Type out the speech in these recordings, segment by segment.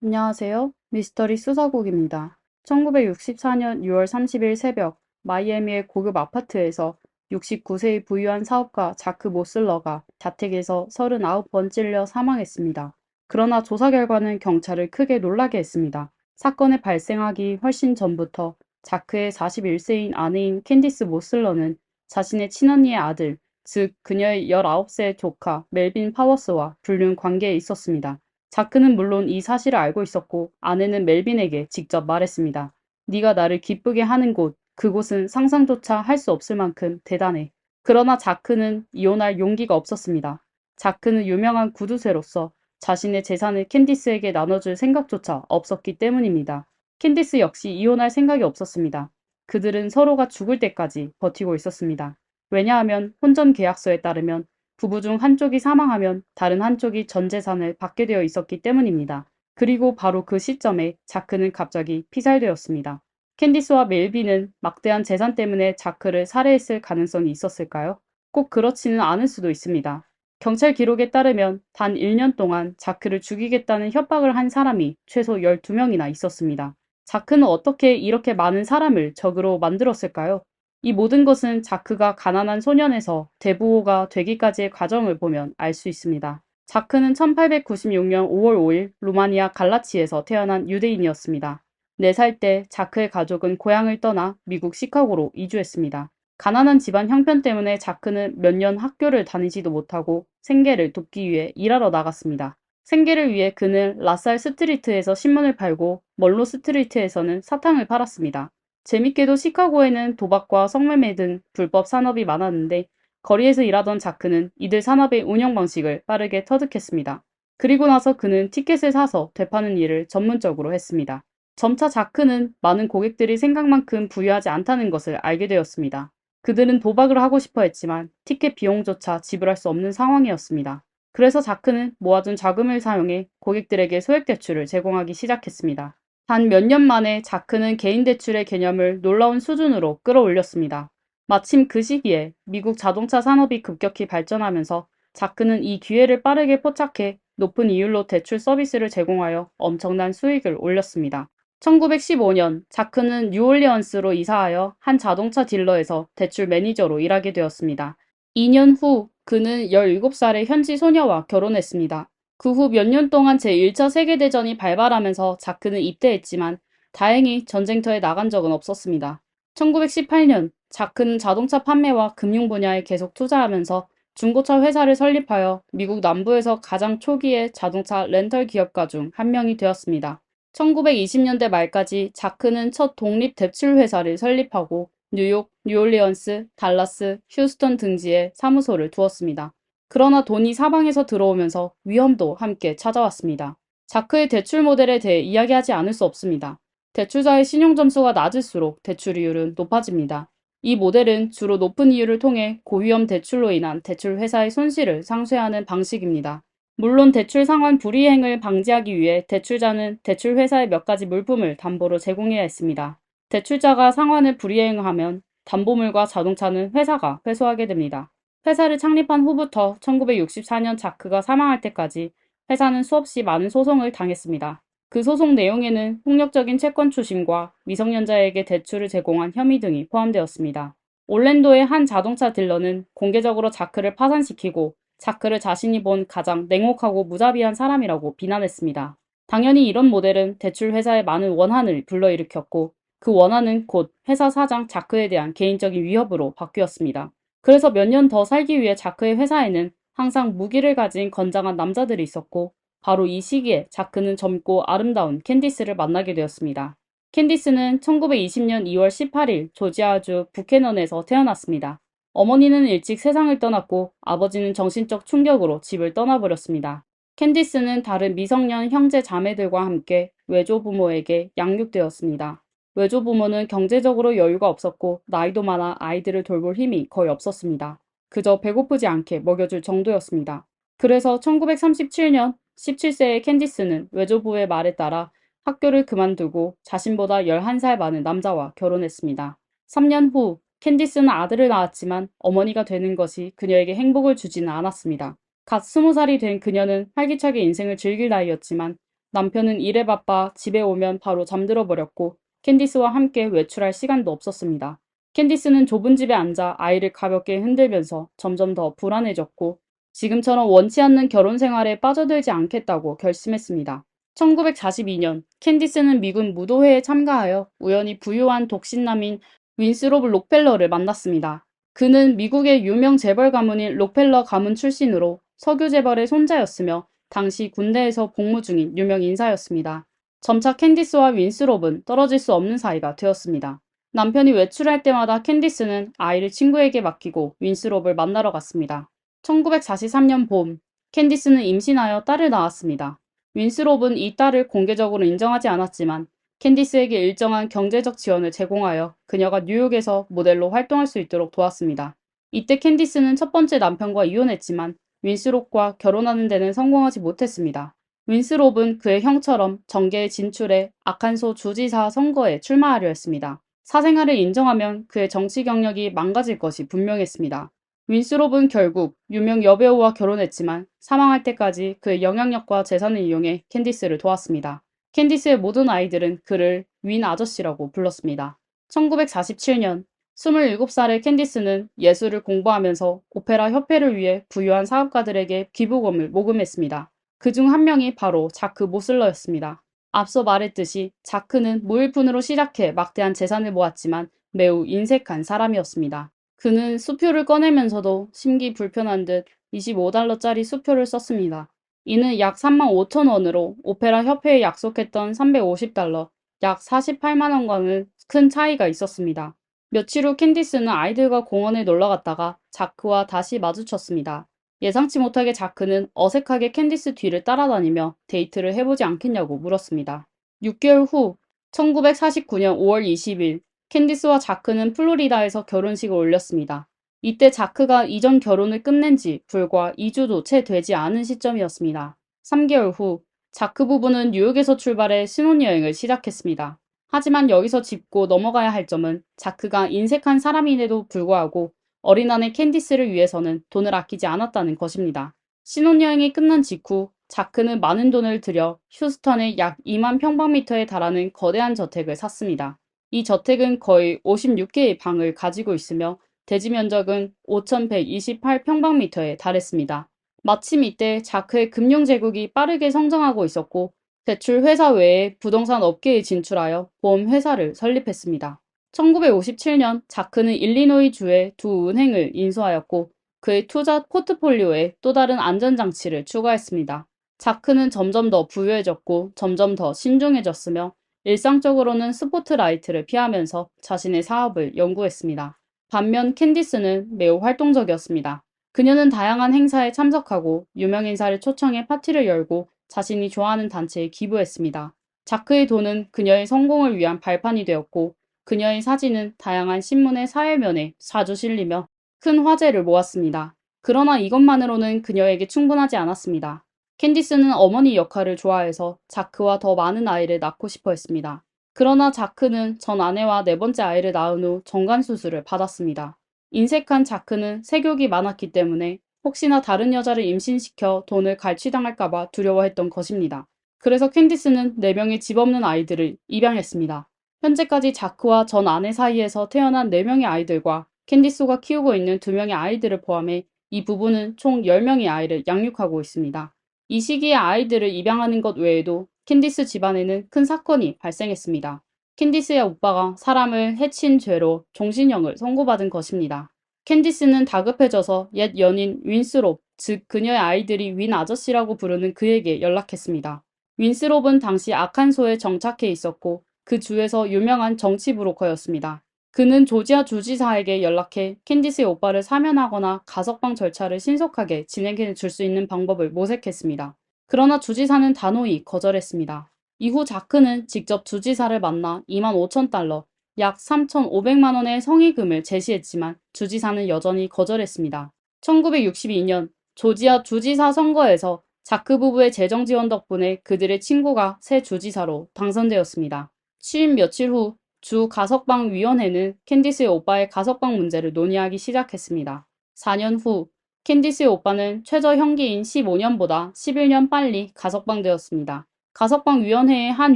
안녕하세요. 미스터리 수사국입니다. 1964년 6월 30일 새벽 마이애미의 고급 아파트에서 69세의 부유한 사업가 자크 모슬러가 자택에서 39번 찔려 사망했습니다. 그러나 조사 결과는 경찰을 크게 놀라게 했습니다. 사건의 발생하기 훨씬 전부터 자크의 41세인 아내인 캔디스 모슬러는 자신의 친언니의 아들, 즉 그녀의 19세 조카 멜빈 파워스와 불륜 관계에 있었습니다. 자크는 물론 이 사실을 알고 있었고 아내는 멜빈에게 직접 말했습니다. 네가 나를 기쁘게 하는 곳, 그곳은 상상조차 할 수 없을 만큼 대단해. 그러나 자크는 이혼할 용기가 없었습니다. 자크는 유명한 구두쇠로서 자신의 재산을 캔디스에게 나눠줄 생각조차 없었기 때문입니다. 캔디스 역시 이혼할 생각이 없었습니다. 그들은 서로가 죽을 때까지 버티고 있었습니다. 왜냐하면 혼전 계약서에 따르면 부부 중 한쪽이 사망하면 다른 한쪽이 전 재산을 받게 되어 있었기 때문입니다. 그리고 바로 그 시점에 자크는 갑자기 피살되었습니다. 캔디스와 멜비는 막대한 재산 때문에 자크를 살해했을 가능성이 있었을까요? 꼭 그렇지는 않을 수도 있습니다. 경찰 기록에 따르면 단 1년 동안 자크를 죽이겠다는 협박을 한 사람이 최소 12명이나 있었습니다. 자크는 어떻게 이렇게 많은 사람을 적으로 만들었을까요? 이 모든 것은 자크가 가난한 소년에서 대부호가 되기까지의 과정을 보면 알 수 있습니다. 자크는 1896년 5월 5일 루마니아 갈라치에서 태어난 유대인이었습니다. 4살 때 자크의 가족은 고향을 떠나 미국 시카고로 이주했습니다. 가난한 집안 형편 때문에 자크는 몇 년 학교를 다니지도 못하고 생계를 돕기 위해 일하러 나갔습니다. 생계를 위해 그는 라살 스트리트에서 신문을 팔고 멀로 스트리트에서는 사탕을 팔았습니다. 재밌게도 시카고에는 도박과 성매매 등 불법 산업이 많았는데 거리에서 일하던 자크는 이들 산업의 운영 방식을 빠르게 터득했습니다. 그리고 나서 그는 티켓을 사서 되파는 일을 전문적으로 했습니다. 점차 자크는 많은 고객들이 생각만큼 부유하지 않다는 것을 알게 되었습니다. 그들은 도박을 하고 싶어 했지만 티켓 비용조차 지불할 수 없는 상황이었습니다. 그래서 자크는 모아둔 자금을 사용해 고객들에게 소액 대출을 제공하기 시작했습니다. 단 몇 년 만에 자크는 개인 대출의 개념을 놀라운 수준으로 끌어올렸습니다. 마침 그 시기에 미국 자동차 산업이 급격히 발전하면서 자크는 이 기회를 빠르게 포착해 높은 이율로 대출 서비스를 제공하여 엄청난 수익을 올렸습니다. 1915년 자크는 뉴올리언스로 이사하여 한 자동차 딜러에서 대출 매니저로 일하게 되었습니다. 2년 후 그는 17살의 현지 소녀와 결혼했습니다. 그 후 몇 년 동안 제1차 세계대전이 발발하면서 자크는 입대했지만 다행히 전쟁터에 나간 적은 없었습니다. 1918년 자크는 자동차 판매와 금융 분야에 계속 투자하면서 중고차 회사를 설립하여 미국 남부에서 가장 초기의 자동차 렌털 기업가 중 한 명이 되었습니다. 1920년대 말까지 자크는 첫 독립 대출 회사를 설립하고 뉴욕, 뉴올리언스, 달라스, 휴스턴 등지에 사무소를 두었습니다. 그러나 돈이 사방에서 들어오면서 위험도 함께 찾아왔습니다. 자크의 대출 모델에 대해 이야기하지 않을 수 없습니다. 대출자의 신용 점수가 낮을수록 대출 이율은 높아집니다. 이 모델은 주로 높은 이율을 통해 고위험 대출로 인한 대출 회사의 손실을 상쇄하는 방식입니다. 물론 대출 상환 불이행을 방지하기 위해 대출자는 대출 회사에 몇 가지 물품을 담보로 제공해야 했습니다. 대출자가 상환을 불이행하면 담보물과 자동차는 회사가 회수하게 됩니다. 회사를 창립한 후부터 1964년 자크가 사망할 때까지 회사는 수없이 많은 소송을 당했습니다. 그 소송 내용에는 폭력적인 채권 추심과 미성년자에게 대출을 제공한 혐의 등이 포함되었습니다. 올랜도의 한 자동차 딜러는 공개적으로 자크를 파산시키고 자크를 자신이 본 가장 냉혹하고 무자비한 사람이라고 비난했습니다. 당연히 이런 모델은 대출 회사의 많은 원한을 불러일으켰고 그 원한은 곧 회사 사장 자크에 대한 개인적인 위협으로 바뀌었습니다. 그래서 몇 년 더 살기 위해 자크의 회사에는 항상 무기를 가진 건장한 남자들이 있었고 바로 이 시기에 자크는 젊고 아름다운 캔디스를 만나게 되었습니다. 캔디스는 1920년 2월 18일 조지아주 부캐넌에서 태어났습니다. 어머니는 일찍 세상을 떠났고 아버지는 정신적 충격으로 집을 떠나버렸습니다. 캔디스는 다른 미성년 형제 자매들과 함께 외조부모에게 양육되었습니다. 외조부모는 경제적으로 여유가 없었고 나이도 많아 아이들을 돌볼 힘이 거의 없었습니다. 그저 배고프지 않게 먹여줄 정도였습니다. 그래서 1937년 17세의 캔디스는 외조부의 말에 따라 학교를 그만두고 자신보다 11살 많은 남자와 결혼했습니다. 3년 후 캔디스는 아들을 낳았지만 어머니가 되는 것이 그녀에게 행복을 주지는 않았습니다. 갓 20살이 된 그녀는 활기차게 인생을 즐길 나이였지만 남편은 일에 바빠 집에 오면 바로 잠들어 버렸고 캔디스와 함께 외출할 시간도 없었습니다. 캔디스는 좁은 집에 앉아 아이를 가볍게 흔들면서 점점 더 불안해졌고 지금처럼 원치 않는 결혼 생활에 빠져들지 않겠다고 결심했습니다. 1942년 캔디스는 미국 무도회에 참가하여 우연히 부유한 독신남인 윈스롭 록펠러를 만났습니다. 그는 미국의 유명 재벌 가문인 록펠러 가문 출신으로 석유 재벌의 손자였으며 당시 군대에서 복무 중인 유명 인사였습니다. 점차 캔디스와 윈스롭은 떨어질 수 없는 사이가 되었습니다. 남편이 외출할 때마다 캔디스는 아이를 친구에게 맡기고 윈스롭을 만나러 갔습니다. 1943년 봄, 캔디스는 임신하여 딸을 낳았습니다. 윈스롭은 이 딸을 공개적으로 인정하지 않았지만 캔디스에게 일정한 경제적 지원을 제공하여 그녀가 뉴욕에서 모델로 활동할 수 있도록 도왔습니다. 이때 캔디스는 첫 번째 남편과 이혼했지만 윈스롭과 결혼하는 데는 성공하지 못했습니다. 윈스롭은 그의 형처럼 정계에 진출해 아칸소 주지사 선거에 출마하려 했습니다. 사생활을 인정하면 그의 정치 경력이 망가질 것이 분명했습니다. 윈스롭은 결국 유명 여배우와 결혼했지만 사망할 때까지 그의 영향력과 재산을 이용해 캔디스를 도왔습니다. 캔디스의 모든 아이들은 그를 윈 아저씨라고 불렀습니다. 1947년 27살의 캔디스는 예술을 공부하면서 오페라 협회를 위해 부유한 사업가들에게 기부금을 모금했습니다. 그중 한 명이 바로 자크 모슬러였습니다. 앞서 말했듯이 자크는 무일푼으로 시작해 막대한 재산을 모았지만 매우 인색한 사람이었습니다. 그는 수표를 꺼내면서도 심기 불편한 듯 25달러짜리 수표를 썼습니다. 이는 약 3만 5천 원으로 오페라 협회에 약속했던 350달러, 약 48만 원과는 큰 차이가 있었습니다. 며칠 후 캔디스는 아이들과 공원에 놀러 갔다가 자크와 다시 마주쳤습니다. 예상치 못하게 자크는 어색하게 캔디스 뒤를 따라다니며 데이트를 해보지 않겠냐고 물었습니다. 6개월 후 1949년 5월 20일 캔디스와 자크는 플로리다에서 결혼식을 올렸습니다. 이때 자크가 이전 결혼을 끝낸 지 불과 2주도 채 되지 않은 시점이었습니다. 3개월 후 자크 부부는 뉴욕에서 출발해 신혼여행을 시작했습니다. 하지만 여기서 짚고 넘어가야 할 점은 자크가 인색한 사람임에도 불구하고 어린 아내 캔디스를 위해서는 돈을 아끼지 않았다는 것입니다. 신혼여행이 끝난 직후 자크는 많은 돈을 들여 휴스턴의 약 2만 평방미터에 달하는 거대한 저택을 샀습니다. 이 저택은 거의 56개의 방을 가지고 있으며 대지 면적은 5,128평방미터에 달했습니다. 마침 이때 자크의 금융 제국이 빠르게 성장하고 있었고 대출 회사 외에 부동산 업계에 진출하여 보험 회사를 설립했습니다. 1957년 자크는 일리노이 주의 두 은행을 인수하였고 그의 투자 포트폴리오에 또 다른 안전장치를 추가했습니다. 자크는 점점 더 부유해졌고 점점 더 신중해졌으며 일상적으로는 스포트라이트를 피하면서 자신의 사업을 연구했습니다. 반면 캔디스는 매우 활동적이었습니다. 그녀는 다양한 행사에 참석하고 유명인사를 초청해 파티를 열고 자신이 좋아하는 단체에 기부했습니다. 자크의 돈은 그녀의 성공을 위한 발판이 되었고 그녀의 사진은 다양한 신문의 사회면에 자주 실리며 큰 화제를 모았습니다. 그러나 이것만으로는 그녀에게 충분하지 않았습니다. 캔디스는 어머니 역할을 좋아해서 자크와 더 많은 아이를 낳고 싶어 했습니다. 그러나 자크는 전 아내와 네 번째 아이를 낳은 후 정관수술을 받았습니다. 인색한 자크는 색욕이 많았기 때문에 혹시나 다른 여자를 임신시켜 돈을 갈취당할까봐 두려워했던 것입니다. 그래서 캔디스는 4명의 집 없는 아이들을 입양했습니다. 현재까지 자크와 전 아내 사이에서 태어난 4명의 아이들과 캔디스가 키우고 있는 2명의 아이들을 포함해 이 부부는 총 10명의 아이를 양육하고 있습니다. 이 시기에 아이들을 입양하는 것 외에도 캔디스 집안에는 큰 사건이 발생했습니다. 캔디스의 오빠가 사람을 해친 죄로 종신형을 선고받은 것입니다. 캔디스는 다급해져서 옛 연인 윈스롭, 즉 그녀의 아이들이 윈 아저씨라고 부르는 그에게 연락했습니다. 윈스롭은 당시 아칸소에 정착해 있었고 그 주에서 유명한 정치 브로커였습니다. 그는 조지아 주지사에게 연락해 캔디스의 오빠를 사면하거나 가석방 절차를 신속하게 진행해 줄 수 있는 방법을 모색했습니다. 그러나 주지사는 단호히 거절했습니다. 이후 자크는 직접 주지사를 만나 2만 5천 달러, 약 3,500만 원의 성의금을 제시했지만 주지사는 여전히 거절했습니다. 1962년 조지아 주지사 선거에서 자크 부부의 재정 지원 덕분에 그들의 친구가 새 주지사로 당선되었습니다. 취임 며칠 후 주 가석방위원회는 캔디스의 오빠의 가석방 문제를 논의하기 시작했습니다. 4년 후 캔디스의 오빠는 최저 형기인 15년보다 11년 빨리 가석방되었습니다. 가석방위원회의 한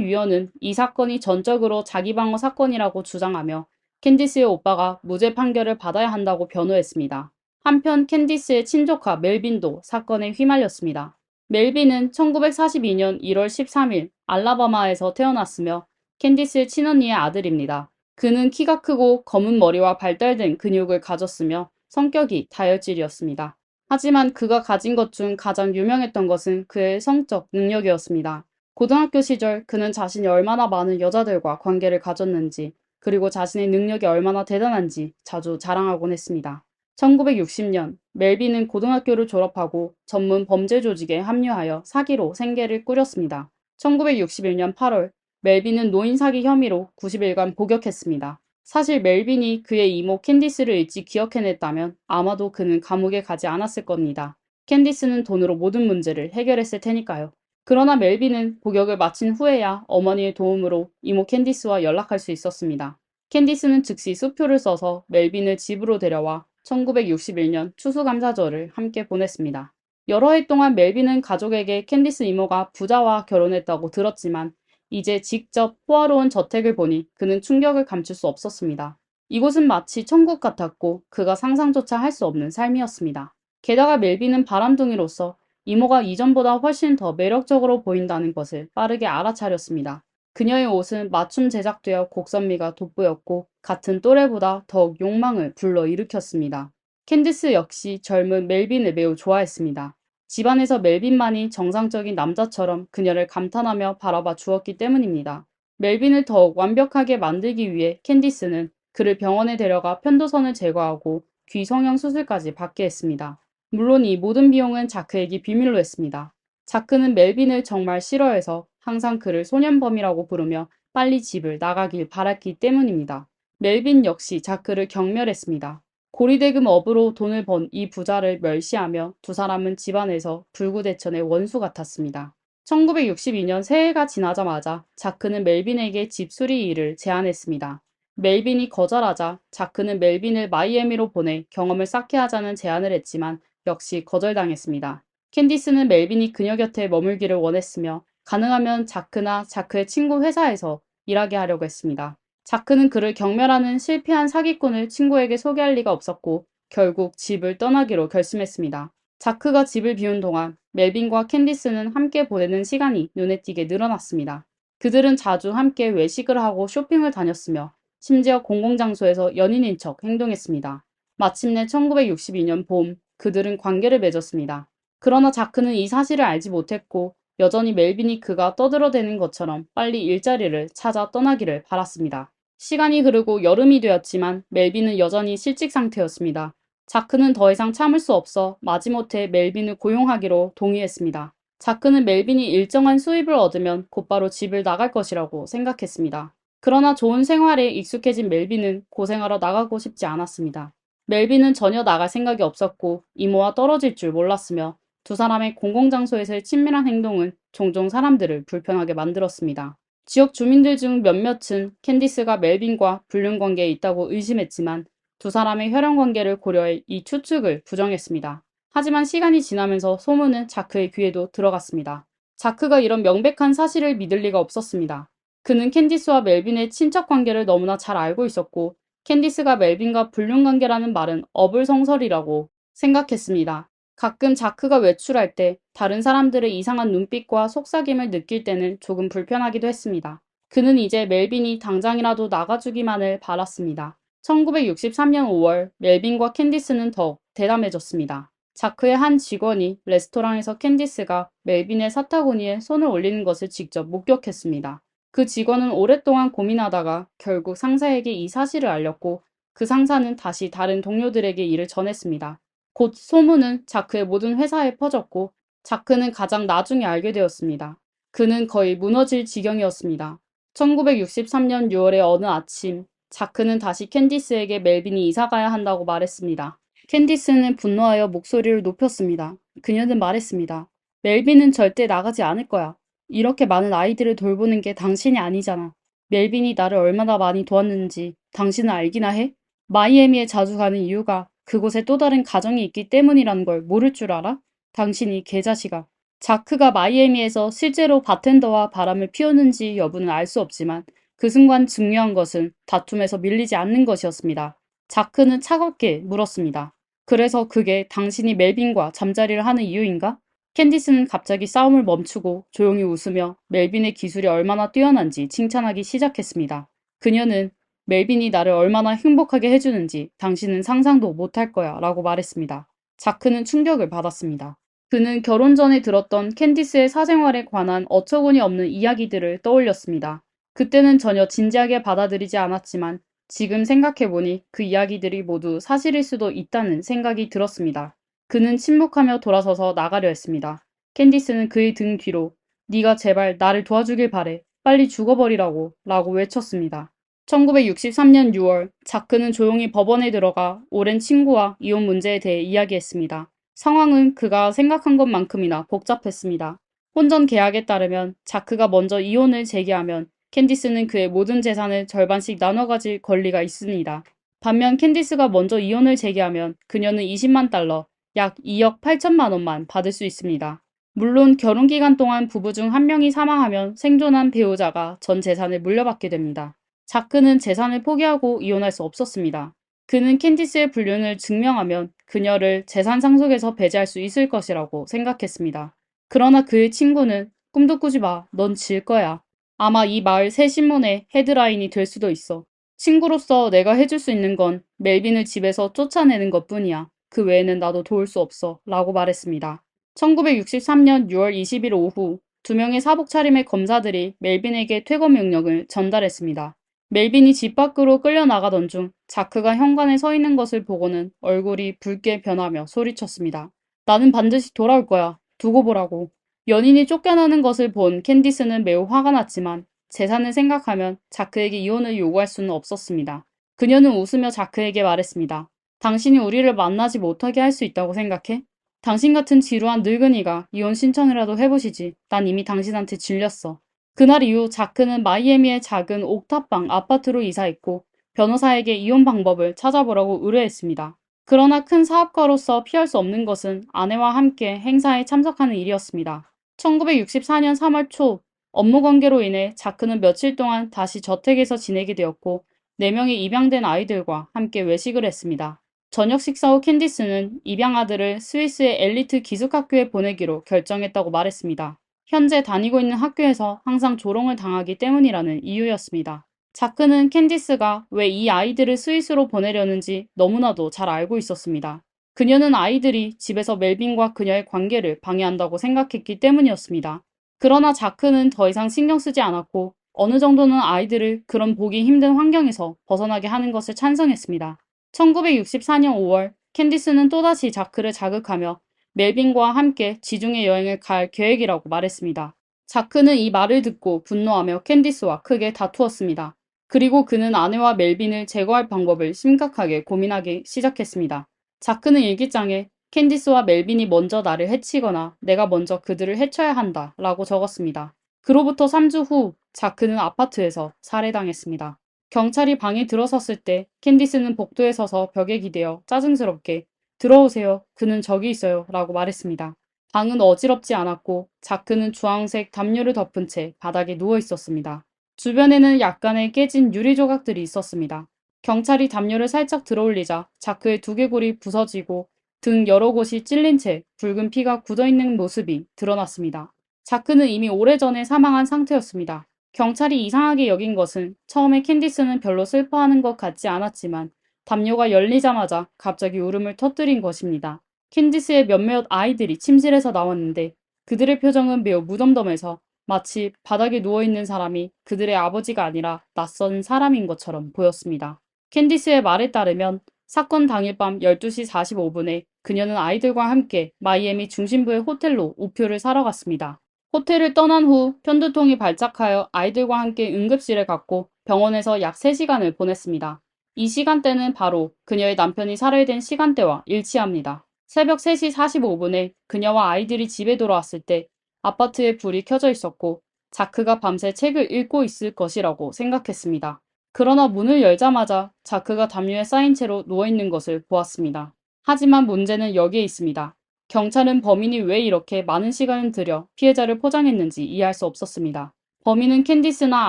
위원은 이 사건이 전적으로 자기 방어 사건이라고 주장하며 캔디스의 오빠가 무죄 판결을 받아야 한다고 변호했습니다. 한편 캔디스의 친조카 멜빈도 사건에 휘말렸습니다. 멜빈은 1942년 1월 13일 알라바마에서 태어났으며 캔디스의 친언니의 아들입니다. 그는 키가 크고 검은 머리와 발달된 근육을 가졌으며 성격이 다혈질이었습니다. 하지만 그가 가진 것 중 가장 유명했던 것은 그의 성적 능력이었습니다. 고등학교 시절 그는 자신이 얼마나 많은 여자들과 관계를 가졌는지 그리고 자신의 능력이 얼마나 대단한지 자주 자랑하곤 했습니다. 1960년 멜빈은 고등학교를 졸업하고 전문 범죄 조직에 합류하여 사기로 생계를 꾸렸습니다. 1961년 8월 멜빈은 노인 사기 혐의로 90일간 복역했습니다. 사실 멜빈이 그의 이모 캔디스를 일찍 기억해냈다면 아마도 그는 감옥에 가지 않았을 겁니다. 캔디스는 돈으로 모든 문제를 해결했을 테니까요. 그러나 멜빈은 복역을 마친 후에야 어머니의 도움으로 이모 캔디스와 연락할 수 있었습니다. 캔디스는 즉시 수표를 써서 멜빈을 집으로 데려와 1961년 추수감사절을 함께 보냈습니다. 여러 해 동안 멜빈은 가족에게 캔디스 이모가 부자와 결혼했다고 들었지만 이제 직접 호화로운 저택을 보니 그는 충격을 감출 수 없었습니다. 이곳은 마치 천국 같았고 그가 상상조차 할 수 없는 삶이었습니다. 게다가 멜빈은 바람둥이로서 이모가 이전보다 훨씬 더 매력적으로 보인다는 것을 빠르게 알아차렸습니다. 그녀의 옷은 맞춤 제작되어 곡선미가 돋보였고 같은 또래보다 더욱 욕망을 불러일으켰습니다. 캔디스 역시 젊은 멜빈을 매우 좋아했습니다. 집안에서 멜빈만이 정상적인 남자처럼 그녀를 감탄하며 바라봐 주었기 때문입니다. 멜빈을 더욱 완벽하게 만들기 위해 캔디스는 그를 병원에 데려가 편도선을 제거하고 귀 성형 수술까지 받게 했습니다. 물론 이 모든 비용은 자크에게 비밀로 했습니다. 자크는 멜빈을 정말 싫어해서 항상 그를 소년범이라고 부르며 빨리 집을 나가길 바랐기 때문입니다. 멜빈 역시 자크를 경멸했습니다. 고리대금 업으로 돈을 번 이 부자를 멸시하며 두 사람은 집안에서 불구대천의 원수 같았습니다. 1962년 새해가 지나자마자 자크는 멜빈에게 집 수리 일을 제안했습니다. 멜빈이 거절하자 자크는 멜빈을 마이애미로 보내 경험을 쌓게 하자는 제안을 했지만 역시 거절당했습니다. 캔디스는 멜빈이 그녀 곁에 머물기를 원했으며 가능하면 자크나 자크의 친구 회사에서 일하게 하려고 했습니다. 자크는 그를 경멸하는 실패한 사기꾼을 친구에게 소개할 리가 없었고 결국 집을 떠나기로 결심했습니다. 자크가 집을 비운 동안 멜빈과 캔디스는 함께 보내는 시간이 눈에 띄게 늘어났습니다. 그들은 자주 함께 외식을 하고 쇼핑을 다녔으며 심지어 공공장소에서 연인인 척 행동했습니다. 마침내 1962년 봄 그들은 관계를 맺었습니다. 그러나 자크는 이 사실을 알지 못했고 여전히 멜빈이 그가 떠들어대는 것처럼 빨리 일자리를 찾아 떠나기를 바랐습니다. 시간이 흐르고 여름이 되었지만 멜빈은 여전히 실직 상태였습니다. 자크는 더 이상 참을 수 없어 마지못해 멜빈을 고용하기로 동의했습니다. 자크는 멜빈이 일정한 수입을 얻으면 곧바로 집을 나갈 것이라고 생각했습니다. 그러나 좋은 생활에 익숙해진 멜빈은 고생하러 나가고 싶지 않았습니다. 멜빈은 전혀 나갈 생각이 없었고 이모와 떨어질 줄 몰랐으며 두 사람의 공공장소에서의 친밀한 행동은 종종 사람들을 불편하게 만들었습니다. 지역 주민들 중 몇몇은 캔디스가 멜빈과 불륜 관계에 있다고 의심했지만 두 사람의 혈연 관계를 고려해 이 추측을 부정했습니다. 하지만 시간이 지나면서 소문은 자크의 귀에도 들어갔습니다. 자크가 이런 명백한 사실을 믿을 리가 없었습니다. 그는 캔디스와 멜빈의 친척 관계를 너무나 잘 알고 있었고 캔디스가 멜빈과 불륜 관계라는 말은 어불성설이라고 생각했습니다. 가끔 자크가 외출할 때 다른 사람들의 이상한 눈빛과 속삭임을 느낄 때는 조금 불편하기도 했습니다. 그는 이제 멜빈이 당장이라도 나가주기만을 바랐습니다. 1963년 5월 멜빈과 캔디스는 더욱 대담해졌습니다. 자크의 한 직원이 레스토랑에서 캔디스가 멜빈의 사타구니에 손을 올리는 것을 직접 목격했습니다. 그 직원은 오랫동안 고민하다가 결국 상사에게 이 사실을 알렸고 그 상사는 다시 다른 동료들에게 이를 전했습니다. 곧 소문은 자크의 모든 회사에 퍼졌고 자크는 가장 나중에 알게 되었습니다. 그는 거의 무너질 지경이었습니다. 1963년 6월의 어느 아침 자크는 다시 캔디스에게 멜빈이 이사가야 한다고 말했습니다. 캔디스는 분노하여 목소리를 높였습니다. 그녀는 말했습니다. 멜빈은 절대 나가지 않을 거야. 이렇게 많은 아이들을 돌보는 게 당신이 아니잖아. 멜빈이 나를 얼마나 많이 도왔는지 당신은 알기나 해? 마이애미에 자주 가는 이유가 그곳에 또 다른 가정이 있기 때문이라는 걸 모를 줄 알아? 당신이 개자식아. 자크가 마이애미에서 실제로 바텐더와 바람을 피웠는지 여부는 알 수 없지만 그 순간 중요한 것은 다툼에서 밀리지 않는 것이었습니다. 자크는 차갑게 물었습니다. 그래서 그게 당신이 멜빈과 잠자리를 하는 이유인가? 캔디스는 갑자기 싸움을 멈추고 조용히 웃으며 멜빈의 기술이 얼마나 뛰어난지 칭찬하기 시작했습니다. 그녀는 멜빈이 나를 얼마나 행복하게 해주는지 당신은 상상도 못할 거야 라고 말했습니다. 자크는 충격을 받았습니다. 그는 결혼 전에 들었던 캔디스의 사생활에 관한 어처구니 없는 이야기들을 떠올렸습니다. 그때는 전혀 진지하게 받아들이지 않았지만 지금 생각해보니 그 이야기들이 모두 사실일 수도 있다는 생각이 들었습니다. 그는 침묵하며 돌아서서 나가려 했습니다. 캔디스는 그의 등 뒤로 네가 제발 나를 도와주길 바래. 빨리 죽어버리라고 라고 외쳤습니다. 1963년 6월 자크는 조용히 법원에 들어가 오랜 친구와 이혼 문제에 대해 이야기했습니다. 상황은 그가 생각한 것만큼이나 복잡했습니다. 혼전 계약에 따르면 자크가 먼저 이혼을 제기하면 캔디스는 그의 모든 재산을 절반씩 나눠 가질 권리가 있습니다. 반면 캔디스가 먼저 이혼을 제기하면 그녀는 20만 달러, 약 2억 8천만 원만 받을 수 있습니다. 물론 결혼 기간 동안 부부 중 한 명이 사망하면 생존한 배우자가 전 재산을 물려받게 됩니다. 자크는 재산을 포기하고 이혼할 수 없었습니다. 그는 캔디스의 불륜을 증명하면 그녀를 재산 상속에서 배제할 수 있을 것이라고 생각했습니다. 그러나 그의 친구는 꿈도 꾸지 마. 넌 질 거야. 아마 이 마을 새 신문의 헤드라인이 될 수도 있어. 친구로서 내가 해줄 수 있는 건 멜빈을 집에서 쫓아내는 것뿐이야. 그 외에는 나도 도울 수 없어. 라고 말했습니다. 1963년 6월 20일 오후 2명의 사복 차림의 검사들이 멜빈에게 퇴거 명령을 전달했습니다. 멜빈이 집 밖으로 끌려나가던 중 자크가 현관에 서 있는 것을 보고는 얼굴이 붉게 변하며 소리쳤습니다. 나는 반드시 돌아올 거야. 두고 보라고. 연인이 쫓겨나는 것을 본 캔디스는 매우 화가 났지만 재산을 생각하면 자크에게 이혼을 요구할 수는 없었습니다. 그녀는 웃으며 자크에게 말했습니다. 당신이 우리를 만나지 못하게 할 수 있다고 생각해? 당신 같은 지루한 늙은이가 이혼 신청이라도 해보시지. 난 이미 당신한테 질렸어. 그날 이후 자크는 마이애미의 작은 옥탑방 아파트로 이사했고 변호사에게 이혼 방법을 찾아보라고 의뢰했습니다. 그러나 큰 사업가로서 피할 수 없는 것은 아내와 함께 행사에 참석하는 일이었습니다. 1964년 3월 초 업무 관계로 인해 자크는 며칠 동안 다시 저택에서 지내게 되었고 4명의 입양된 아이들과 함께 외식을 했습니다. 저녁 식사 후 캔디스는 입양 아들을 스위스의 엘리트 기숙학교에 보내기로 결정했다고 말했습니다. 현재 다니고 있는 학교에서 항상 조롱을 당하기 때문이라는 이유였습니다. 자크는 캔디스가 왜 이 아이들을 스위스로 보내려는지 너무나도 잘 알고 있었습니다. 그녀는 아이들이 집에서 멜빈과 그녀의 관계를 방해한다고 생각했기 때문이었습니다. 그러나 자크는 더 이상 신경 쓰지 않았고 어느 정도는 아이들을 그런 보기 힘든 환경에서 벗어나게 하는 것을 찬성했습니다. 1964년 5월 캔디스는 또다시 자크를 자극하며 멜빈과 함께 지중해 여행을 갈 계획이라고 말했습니다. 자크는 이 말을 듣고 분노하며 캔디스와 크게 다투었습니다. 그리고 그는 아내와 멜빈을 제거할 방법을 심각하게 고민하기 시작했습니다. 자크는 일기장에 캔디스와 멜빈이 먼저 나를 해치거나 내가 먼저 그들을 해쳐야 한다 라고 적었습니다. 그로부터 3주 후 자크는 아파트에서 살해당했습니다. 경찰이 방에 들어섰을 때 캔디스는 복도에 서서 벽에 기대어 짜증스럽게 들어오세요. 그는 저기 있어요. 라고 말했습니다. 방은 어지럽지 않았고 자크는 주황색 담요를 덮은 채 바닥에 누워 있었습니다. 주변에는 약간의 깨진 유리 조각들이 있었습니다. 경찰이 담요를 살짝 들어올리자 자크의 두개골이 부서지고 등 여러 곳이 찔린 채 붉은 피가 굳어있는 모습이 드러났습니다. 자크는 이미 오래전에 사망한 상태였습니다. 경찰이 이상하게 여긴 것은 처음에 캔디스는 별로 슬퍼하는 것 같지 않았지만 담요가 열리자마자 갑자기 울음을 터뜨린 것입니다. 캔디스의 몇몇 아이들이 침실에서 나왔는데 그들의 표정은 매우 무덤덤해서 마치 바닥에 누워있는 사람이 그들의 아버지가 아니라 낯선 사람인 것처럼 보였습니다. 캔디스의 말에 따르면 사건 당일 밤 12시 45분에 그녀는 아이들과 함께 마이애미 중심부의 호텔로 우표를 사러 갔습니다. 호텔을 떠난 후 편두통이 발작하여 아이들과 함께 응급실에 갔고 병원에서 약 3시간을 보냈습니다. 이 시간대는 바로 그녀의 남편이 살해된 시간대와 일치합니다. 새벽 3시 45분에 그녀와 아이들이 집에 돌아왔을 때 아파트에 불이 켜져 있었고 자크가 밤새 책을 읽고 있을 것이라고 생각했습니다. 그러나 문을 열자마자 자크가 담요에 쌓인 채로 누워있는 것을 보았습니다. 하지만 문제는 여기에 있습니다. 경찰은 범인이 왜 이렇게 많은 시간을 들여 피해자를 포장했는지 이해할 수 없었습니다. 범인은 캔디스나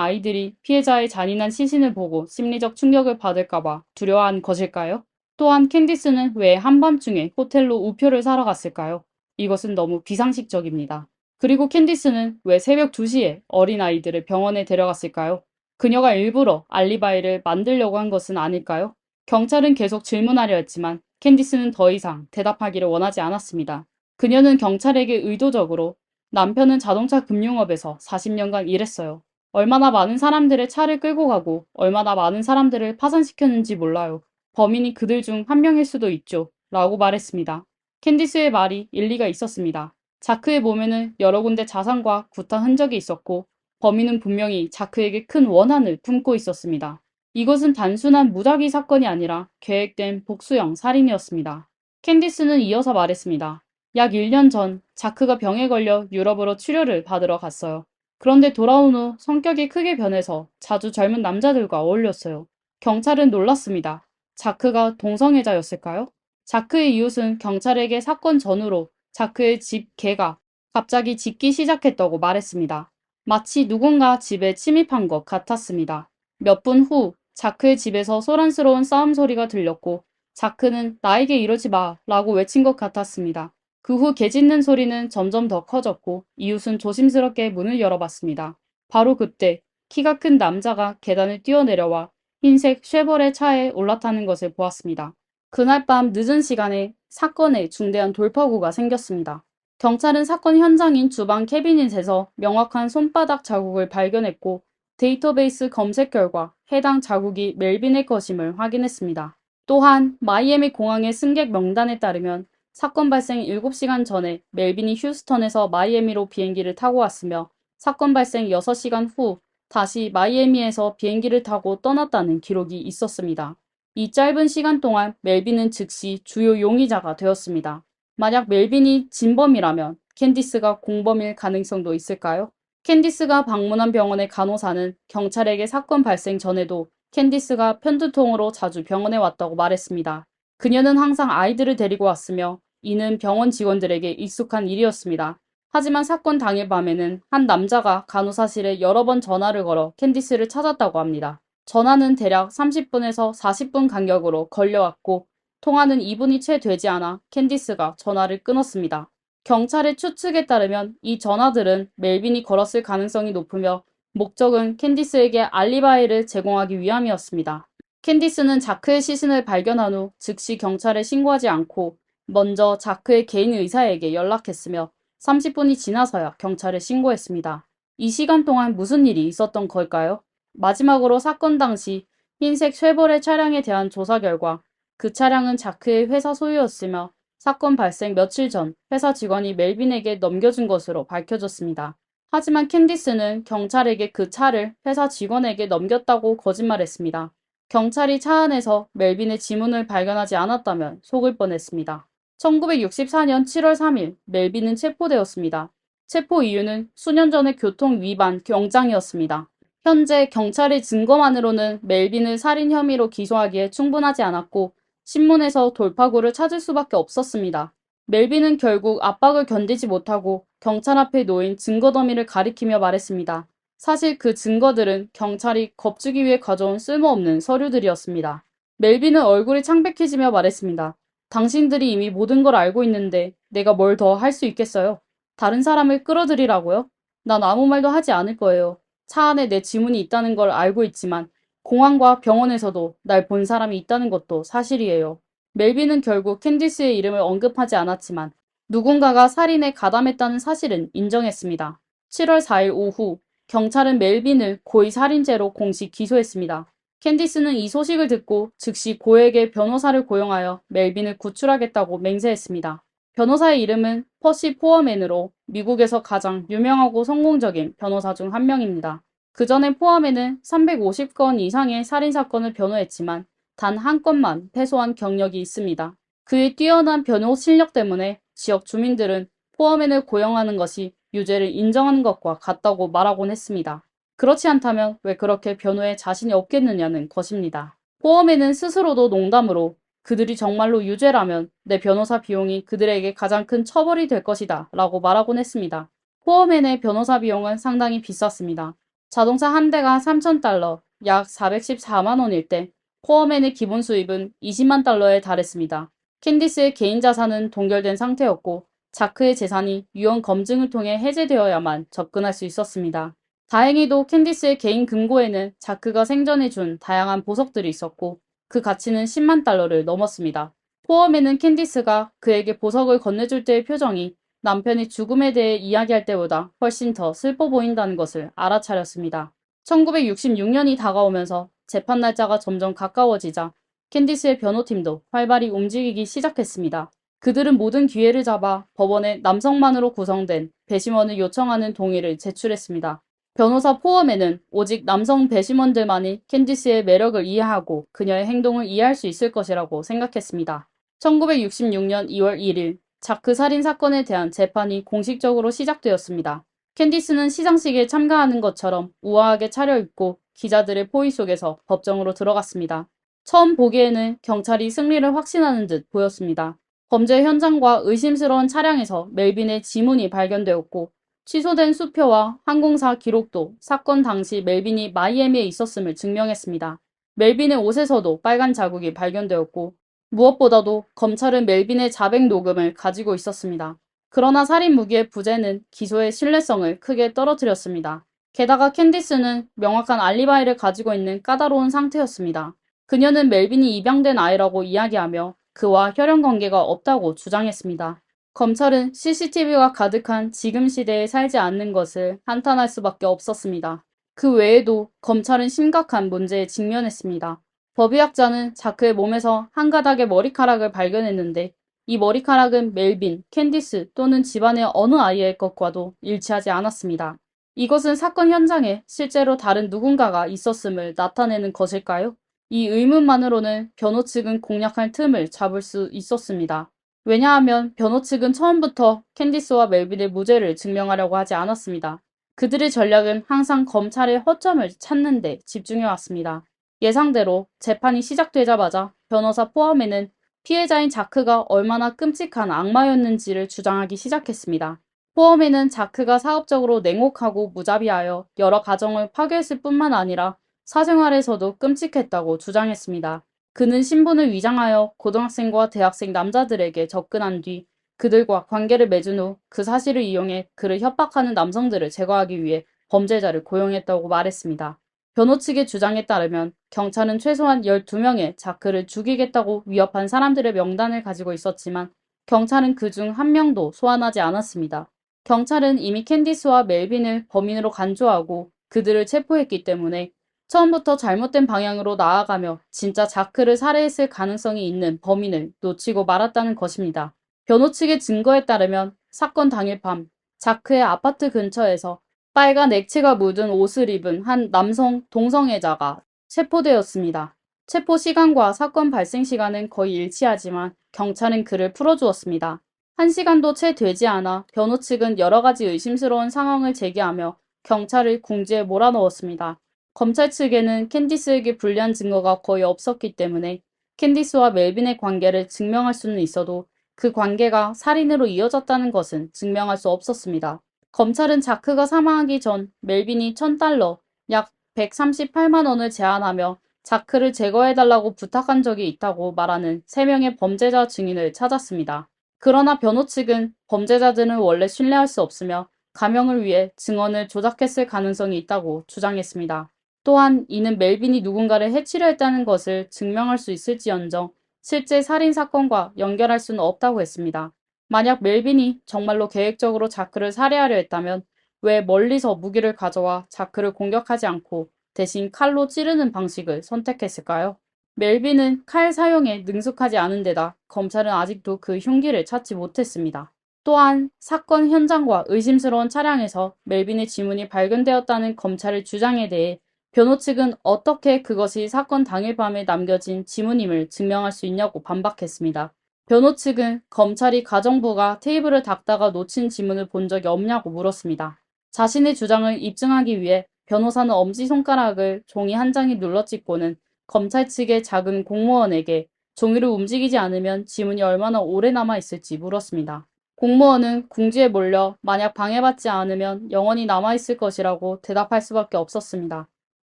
아이들이 피해자의 잔인한 시신을 보고 심리적 충격을 받을까봐 두려워한 것일까요? 또한 캔디스는 왜 한밤중에 호텔로 우표를 사러 갔을까요? 이것은 너무 비상식적입니다. 그리고 캔디스는 왜 새벽 2시에 어린아이들을 병원에 데려갔을까요? 그녀가 일부러 알리바이를 만들려고 한 것은 아닐까요? 경찰은 계속 질문하려 했지만 캔디스는 더 이상 대답하기를 원하지 않았습니다. 그녀는 경찰에게 의도적으로 남편은 자동차 금융업에서 40년간 일했어요. 얼마나 많은 사람들의 차를 끌고 가고 얼마나 많은 사람들을 파산시켰는지 몰라요. 범인이 그들 중 한 명일 수도 있죠. 라고 말했습니다. 캔디스의 말이 일리가 있었습니다. 자크의 몸에는 여러 군데 자상과 구타 흔적이 있었고 범인은 분명히 자크에게 큰 원한을 품고 있었습니다. 이것은 단순한 무작위 사건이 아니라 계획된 복수형 살인이었습니다. 캔디스는 이어서 말했습니다. 약 1년 전 자크가 병에 걸려 유럽으로 치료를 받으러 갔어요. 그런데 돌아온 후 성격이 크게 변해서 자주 젊은 남자들과 어울렸어요. 경찰은 놀랐습니다. 자크가 동성애자였을까요? 자크의 이웃은 경찰에게 사건 전후로 자크의 집 개가 갑자기 짖기 시작했다고 말했습니다. 마치 누군가 집에 침입한 것 같았습니다. 몇 분 후 자크의 집에서 소란스러운 싸움 소리가 들렸고 자크는 나에게 이러지 마 라고 외친 것 같았습니다. 그 후 개 짖는 소리는 점점 더 커졌고 이웃은 조심스럽게 문을 열어봤습니다. 바로 그때 키가 큰 남자가 계단을 뛰어내려와 흰색 쉐보레 차에 올라타는 것을 보았습니다. 그날 밤 늦은 시간에 사건에 중대한 돌파구가 생겼습니다. 경찰은 사건 현장인 주방 캐비닛에서 명확한 손바닥 자국을 발견했고 데이터베이스 검색 결과 해당 자국이 멜빈의 것임을 확인했습니다. 또한 마이애미 공항의 승객 명단에 따르면 사건 발생 7시간 전에 멜빈이 휴스턴에서 마이애미로 비행기를 타고 왔으며 사건 발생 6시간 후 다시 마이애미에서 비행기를 타고 떠났다는 기록이 있었습니다. 이 짧은 시간 동안 멜빈은 즉시 주요 용의자가 되었습니다. 만약 멜빈이 진범이라면 캔디스가 공범일 가능성도 있을까요? 캔디스가 방문한 병원의 간호사는 경찰에게 사건 발생 전에도 캔디스가 편두통으로 자주 병원에 왔다고 말했습니다. 그녀는 항상 아이들을 데리고 왔으며 이는 병원 직원들에게 익숙한 일이었습니다. 하지만 사건 당일 밤에는 한 남자가 간호사실에 여러 번 전화를 걸어 캔디스를 찾았다고 합니다. 전화는 대략 30분에서 40분 간격으로 걸려왔고 통화는 2분이 채 되지 않아 캔디스가 전화를 끊었습니다. 경찰의 추측에 따르면 이 전화들은 멜빈이 걸었을 가능성이 높으며 목적은 캔디스에게 알리바이를 제공하기 위함이었습니다. 캔디스는 자크의 시신을 발견한 후 즉시 경찰에 신고하지 않고 먼저 자크의 개인 의사에게 연락했으며 30분이 지나서야 경찰에 신고했습니다. 이 시간 동안 무슨 일이 있었던 걸까요? 마지막으로 사건 당시 흰색 쉐보레 차량에 대한 조사 결과 그 차량은 자크의 회사 소유였으며 사건 발생 며칠 전 회사 직원이 멜빈에게 넘겨준 것으로 밝혀졌습니다. 하지만 캔디스는 경찰에게 그 차를 회사 직원에게 넘겼다고 거짓말했습니다. 경찰이 차 안에서 멜빈의 지문을 발견하지 않았다면 속을 뻔했습니다. 1964년 7월 3일 멜빈은 체포되었습니다. 체포 이유는 수년 전의 교통 위반 경장이었습니다. 현재 경찰의 증거만으로는 멜빈을 살인 혐의로 기소하기에 충분하지 않았고 신문에서 돌파구를 찾을 수밖에 없었습니다. 멜빈은 결국 압박을 견디지 못하고 경찰 앞에 놓인 증거 더미를 가리키며 말했습니다. 사실 그 증거들은 경찰이 겁주기 위해 가져온 쓸모없는 서류들이었습니다. 멜빈은 얼굴이 창백해지며 말했습니다. 당신들이 이미 모든 걸 알고 있는데 내가 뭘 더 할 수 있겠어요? 다른 사람을 끌어들이라고요? 난 아무 말도 하지 않을 거예요. 차 안에 내 지문이 있다는 걸 알고 있지만 공항과 병원에서도 날 본 사람이 있다는 것도 사실이에요. 멜빈은 결국 캔디스의 이름을 언급하지 않았지만 누군가가 살인에 가담했다는 사실은 인정했습니다. 7월 4일 오후 경찰은 멜빈을 고의 살인죄로 공식 기소했습니다. 캔디스는 이 소식을 듣고 즉시 고액의 변호사를 고용하여 멜빈을 구출하겠다고 맹세했습니다. 변호사의 이름은 퍼시 포어맨으로 미국에서 가장 유명하고 성공적인 변호사 중 한 명입니다. 그전에 포어맨은 350건 이상의 살인사건을 변호했지만 단 한 건만 패소한 경력이 있습니다. 그의 뛰어난 변호 실력 때문에 지역 주민들은 포어맨을 고용하는 것이 유죄를 인정하는 것과 같다고 말하곤 했습니다. 그렇지 않다면 왜 그렇게 변호에 자신이 없겠느냐는 것입니다. 포어맨은 스스로도 농담으로 그들이 정말로 유죄라면 내 변호사 비용이 그들에게 가장 큰 처벌이 될 것이다 라고 말하곤 했습니다. 포어맨의 변호사 비용은 상당히 비쌌습니다. 자동차 한 대가 3,000달러, 약 414만 원일 때 포어맨의 기본 수입은 20만 달러에 달했습니다. 캔디스의 개인 자산은 동결된 상태였고 자크의 재산이 유언 검증을 통해 해제되어야만 접근할 수 있었습니다. 다행히도 캔디스의 개인 금고에는 자크가 생전에 준 다양한 보석들이 있었고 그 가치는 10만 달러를 넘었습니다. 포엄에는 캔디스가 그에게 보석을 건네줄 때의 표정이 남편의 죽음에 대해 이야기할 때보다 훨씬 더 슬퍼 보인다는 것을 알아차렸습니다. 1966년이 다가오면서 재판 날짜가 점점 가까워지자 캔디스의 변호팀도 활발히 움직이기 시작했습니다. 그들은 모든 기회를 잡아 법원에 남성만으로 구성된 배심원을 요청하는 동의를 제출했습니다. 변호사 포엄에는 오직 남성 배심원들만이 캔디스의 매력을 이해하고 그녀의 행동을 이해할 수 있을 것이라고 생각했습니다. 1966년 2월 1일 자크 살인 사건에 대한 재판이 공식적으로 시작되었습니다. 캔디스는 시상식에 참가하는 것처럼 우아하게 차려입고 기자들의 포위 속에서 법정으로 들어갔습니다. 처음 보기에는 경찰이 승리를 확신하는 듯 보였습니다. 범죄 현장과 의심스러운 차량에서 멜빈의 지문이 발견되었고 취소된 수표와 항공사 기록도 사건 당시 멜빈이 마이애미에 있었음을 증명했습니다. 멜빈의 옷에서도 빨간 자국이 발견되었고 무엇보다도 검찰은 멜빈의 자백 녹음을 가지고 있었습니다. 그러나 살인 무기의 부재는 기소의 신뢰성을 크게 떨어뜨렸습니다. 게다가 캔디스는 명확한 알리바이를 가지고 있는 까다로운 상태였습니다. 그녀는 멜빈이 입양된 아이라고 이야기하며 그와 혈연 관계가 없다고 주장했습니다. 검찰은 CCTV가 가득한 지금 시대에 살지 않는 것을 한탄할 수밖에 없었습니다. 그 외에도 검찰은 심각한 문제에 직면했습니다. 법의학자는 자크의 몸에서 한 가닥의 머리카락을 발견했는데 이 머리카락은 멜빈, 캔디스 또는 집안의 어느 아이의 것과도 일치하지 않았습니다. 이것은 사건 현장에 실제로 다른 누군가가 있었음을 나타내는 것일까요? 이 의문만으로는 변호 측은 공략할 틈을 잡을 수 있었습니다. 왜냐하면 변호 측은 처음부터 캔디스와 멜빈의 무죄를 증명하려고 하지 않았습니다. 그들의 전략은 항상 검찰의 허점을 찾는 데 집중해왔습니다. 예상대로 재판이 시작되자마자 변호사 포함에는 피해자인 자크가 얼마나 끔찍한 악마였는지를 주장하기 시작했습니다. 포함에는 자크가 사업적으로 냉혹하고 무자비하여 여러 가정을 파괴했을 뿐만 아니라 사생활에서도 끔찍했다고 주장했습니다. 그는 신분을 위장하여 고등학생과 대학생 남자들에게 접근한 뒤 그들과 관계를 맺은 후 그 사실을 이용해 그를 협박하는 남성들을 제거하기 위해 범죄자를 고용했다고 말했습니다. 변호 측의 주장에 따르면 경찰은 최소한 12명의 자크를 죽이겠다고 위협한 사람들의 명단을 가지고 있었지만 경찰은 그중 한 명도 소환하지 않았습니다. 경찰은 이미 캔디스와 멜빈을 범인으로 간주하고 그들을 체포했기 때문에 처음부터 잘못된 방향으로 나아가며 진짜 자크를 살해했을 가능성이 있는 범인을 놓치고 말았다는 것입니다. 변호 측의 증거에 따르면 사건 당일 밤 자크의 아파트 근처에서 빨간 액체가 묻은 옷을 입은 한 남성 동성애자가 체포되었습니다. 체포 시간과 사건 발생 시간은 거의 일치하지만 경찰은 그를 풀어주었습니다. 1시간도 채 되지 않아 변호 측은 여러 가지 의심스러운 상황을 제기하며 경찰을 궁지에 몰아넣었습니다. 검찰 측에는 캔디스에게 불리한 증거가 거의 없었기 때문에 캔디스와 멜빈의 관계를 증명할 수는 있어도 그 관계가 살인으로 이어졌다는 것은 증명할 수 없었습니다. 검찰은 자크가 사망하기 전 멜빈이 1,000달러, 약 138만 원을 제안하며 자크를 제거해달라고 부탁한 적이 있다고 말하는 3명의 범죄자 증인을 찾았습니다. 그러나 변호 측은 범죄자들은 원래 신뢰할 수 없으며 감형을 위해 증언을 조작했을 가능성이 있다고 주장했습니다. 또한 이는 멜빈이 누군가를 해치려 했다는 것을 증명할 수 있을지언정 실제 살인 사건과 연결할 수는 없다고 했습니다. 만약 멜빈이 정말로 계획적으로 자크를 살해하려 했다면 왜 멀리서 무기를 가져와 자크를 공격하지 않고 대신 칼로 찌르는 방식을 선택했을까요? 멜빈은 칼 사용에 능숙하지 않은 데다 검찰은 아직도 그 흉기를 찾지 못했습니다. 또한 사건 현장과 의심스러운 차량에서 멜빈의 지문이 발견되었다는 검찰의 주장에 대해 변호 측은 어떻게 그것이 사건 당일 밤에 남겨진 지문임을 증명할 수 있냐고 반박했습니다. 변호 측은 검찰이 가정부가 테이블을 닦다가 놓친 지문을 본 적이 없냐고 물었습니다. 자신의 주장을 입증하기 위해 변호사는 엄지손가락을 종이 한 장에 눌러찍고는 검찰 측의 작은 공무원에게 종이를 움직이지 않으면 지문이 얼마나 오래 남아 있을지 물었습니다. 공무원은 궁지에 몰려 만약 방해받지 않으면 영원히 남아있을 것이라고 대답할 수밖에 없었습니다.